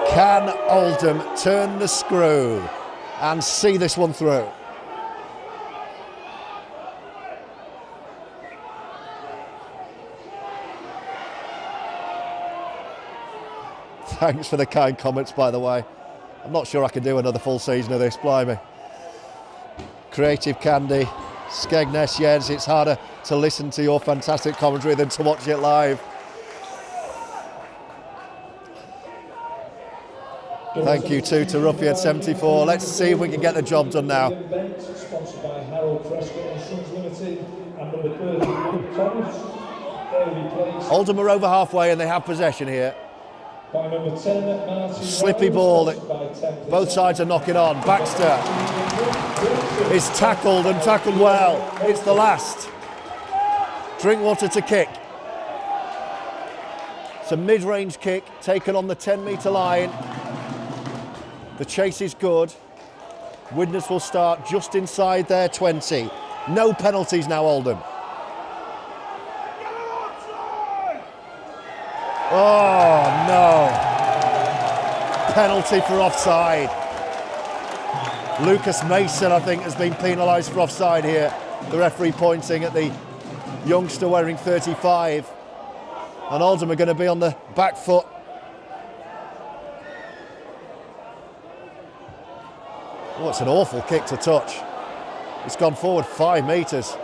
Can Oldham turn the screw and see this one through? Thanks for the kind comments, by the way. I'm not sure I can do another full season of this, blimey. Creative Candy, Skegness, Jens, it's harder to listen to your fantastic commentary than to watch it live. Thank you too to Roughyeds 74. Let's see if we can get the job done now.
Sponsored by Harold Prescott and Sons Limited and number 30, Thomas.
Oldham are over halfway and they have possession here.
By number 10, Martin
Slippy ball that both sides are knocking on. Baxter is tackled and tackled well. It's the last. Drinkwater to kick. It's a mid-range kick taken on the 10-metre line. The chase is good. Widnes will start just inside their 20. No penalties now, Oldham. Oh, no. Penalty for offside. Lucas Mason, I think, has been penalised for offside here. The referee pointing at the youngster wearing 35. And Oldham are going to be on the back foot. Oh, it's an awful kick to touch. It's gone forward 5 metres.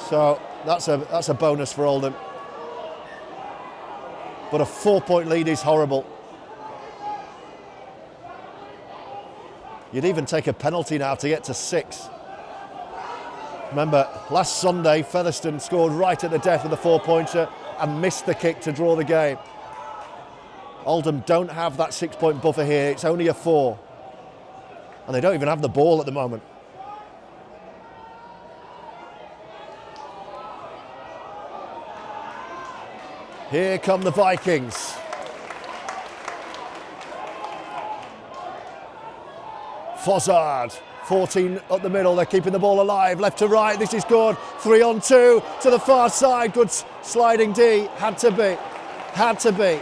So that's a bonus for Oldham. But a 4-point lead is horrible. You'd even take a penalty now to get to 6. Remember, last Sunday, Featherstone scored right at the death of the 4-pointer and missed the kick to draw the game. Oldham don't have that 6-point buffer here. It's only a 4. And they don't even have the ball at the moment. Here come the Vikings. Fossard, 14 up the middle. They're keeping the ball alive. Left to right. This is good. 3-on-2 to the far side. Good sliding D. Had to be. Had to be.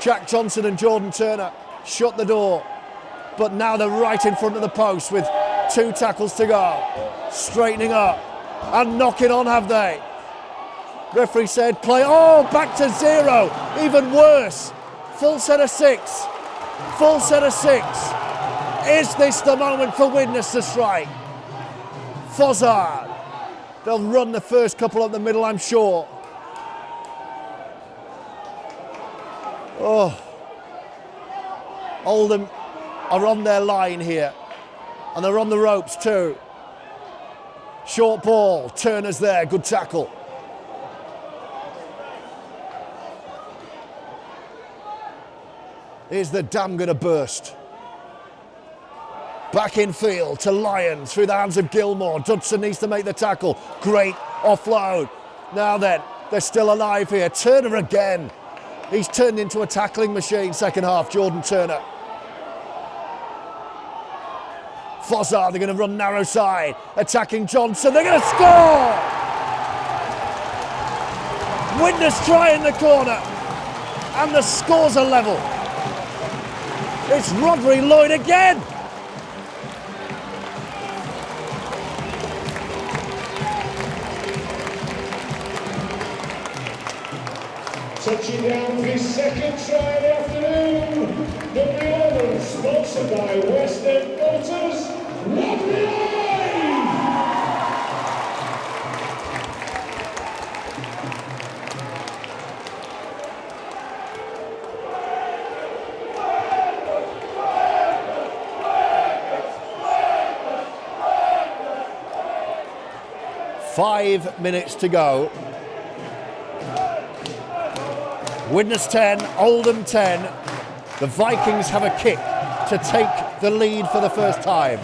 Jack Johnson and Jordan Turner shut the door. But now they're right in front of the post with 2 tackles to go. Straightening up and knocking on, have they? Referee said play. Oh, back to 0. Even worse. Full set of 6. Full set of 6. Is this the moment for Widnes to strike? Fossard. They'll run the first couple up the middle, I'm sure. Oh. Oldham are on their line here. And they're on the ropes too. Short ball. Turner's there. Good tackle. Is the dam going to burst? Back in field to Lyons through the hands of Gilmore. Dudson needs to make the tackle. Great offload. Now then, they're still alive here. Turner again. He's turned into a tackling machine second half, Jordan Turner. Fossard, they're going to run narrow side. Attacking Johnson, they're going to score! Widnes try in the corner. And the scores are level. It's Rodri Lloyd again.
Touching down for his second try of the afternoon, number 11, sponsored by Western Motors, Roughyeds!
5 minutes to go. Widnes 10, Oldham 10. The Vikings have a kick to take the lead for the first time.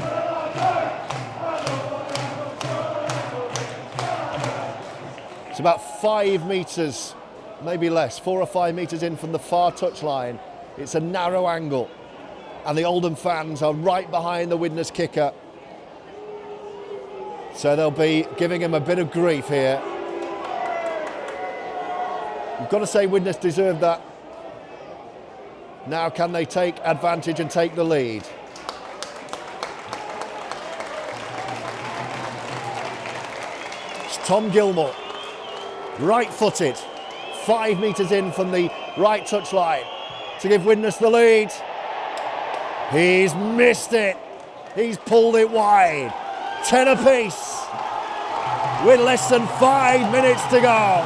It's about 5 metres, maybe less, 4 or 5 metres in from the far touchline. It's a narrow angle, and the Oldham fans are right behind the Widnes kicker. So they'll be giving him a bit of grief here. You've got to say Widnes deserved that. Now can they take advantage and take the lead? It's Tom Gilmore, right-footed, 5 metres in from the right touchline to give Widnes the lead. He's missed it. He's pulled it wide. 10 apiece with less than 5 minutes to go.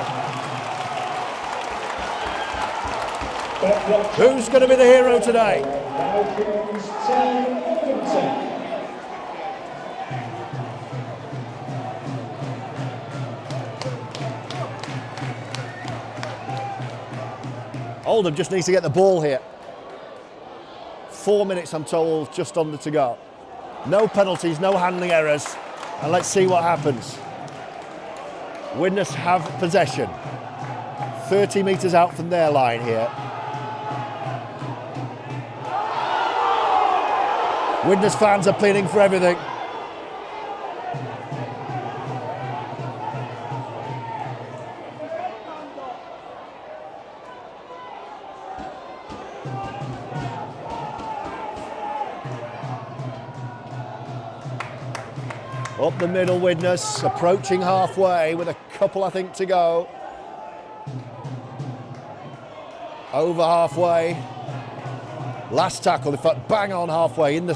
Who's going to be the hero today? Oldham just needs to get the ball here. 4 minutes, I'm told, just under to go. No penalties, no handling errors, and let's see what happens. Widnes have possession. 30 metres out from their line here. Widnes fans are pleading for everything. Up the middle, Widnes, approaching halfway with a couple, I think, to go. Over halfway. Last tackle, in fact, bang on halfway in the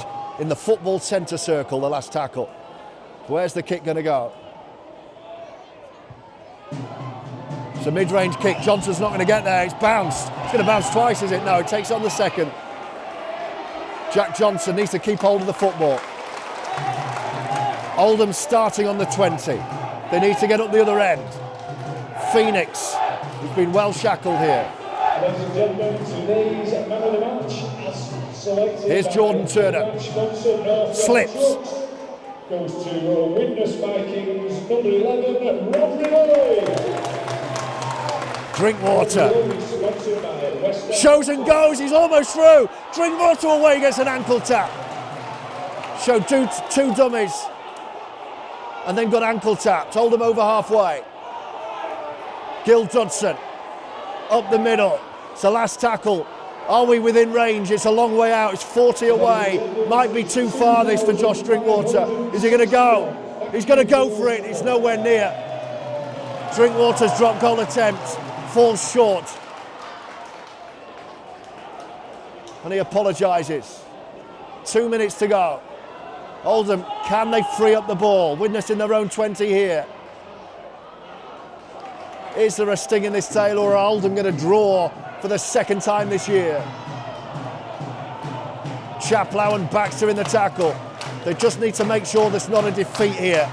football centre circle, the last tackle. Where's the kick going to go? It's a mid-range kick. Johnson's not going to get there. It's bounced. It's going to bounce twice, is it? No, it takes on the second. Jack Johnson needs to keep hold of the football. Oldham starting on the 20. They need to get up the other end. Phoenix, who's been well shackled here.
Ladies and gentlemen, today's man of the match, as selected.
Here's Jordan Turner. Slips.
Goes to Widnes Vikings, number 11, Rodri Lloyd.
Drinkwater. Shows and goes, he's almost through. Drinkwater away, gets an ankle tap. Showed two dummies. And then got ankle tapped. Hold him over halfway. Gil Dudson up the middle. It's the last tackle. Are we within range? It's a long way out. It's 40 away. Might be too far this for Josh Drinkwater. Is he going to go? He's going to go for it. It's nowhere near. Drinkwater's drop goal attempt falls short. And he apologises. 2 minutes to go. Oldham, can they free up the ball? Widnes in their own 20 here. Is there a sting in this tail, or are Oldham going to draw for the second time this year? Chaplow and Baxter in the tackle. They just need to make sure there's not a defeat here.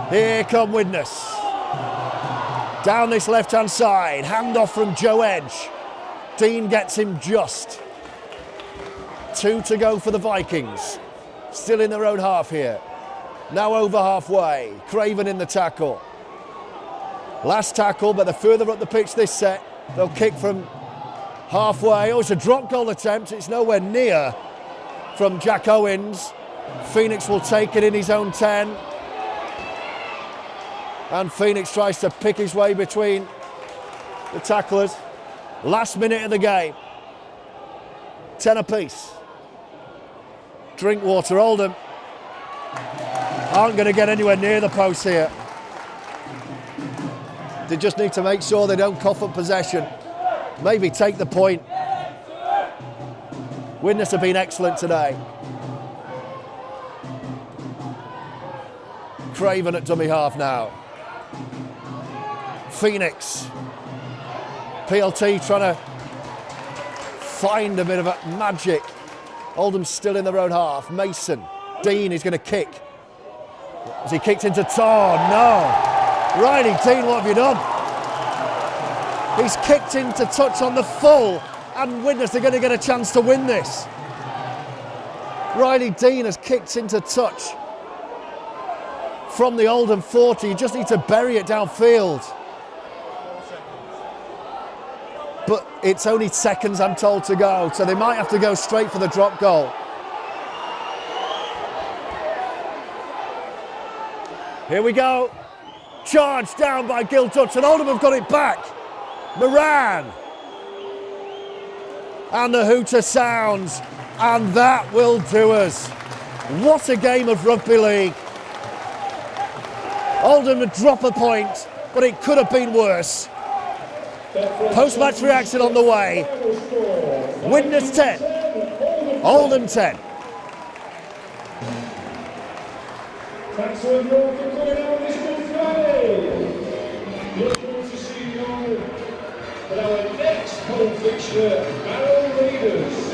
Here come Widnes. Down this left-hand side, handoff from Joe Edge. Dean gets him just. 2 to go for the Vikings. Still in their own half here. Now over halfway. Craven in the tackle. Last tackle, but they're further up the pitch this set. They'll kick from halfway. Oh, it's a drop goal attempt. It's nowhere near from Jack Owens. Phoenix will take it in his own 10. And Phoenix tries to pick his way between the tacklers. Last minute of the game. 10 apiece. Drinkwater, Oldham aren't going to get anywhere near the post here. They just need to make sure they don't cough up possession. Maybe take the point. Widnes have been excellent today. Craven at dummy half now. Phoenix. PLT trying to find a bit of a magic. Oldham's still in their own half. Mason. Dean is going to kick. Has he kicked into Tor? No. Riley, Dean, what have you done? He's kicked into touch on the full, and Widnes are going to get a chance to win this. Riley Dean has kicked into touch from the Oldham 40. You just need to bury it downfield. But it's only seconds, I'm told, to go, so they might have to go straight for the drop goal. Here we go. Charge down by Gil Dutch, and Oldham have got it back. Moran. And the hooter sounds, and that will do us. What a game of rugby league. Oldham would drop a point, but it could have been worse. Post-match reaction on the way. Widnes 10, Oldham 10.
Thanks to everyone for coming out this good Friday. Look forward to seeing you all for our next home fixture, Barrow Raiders.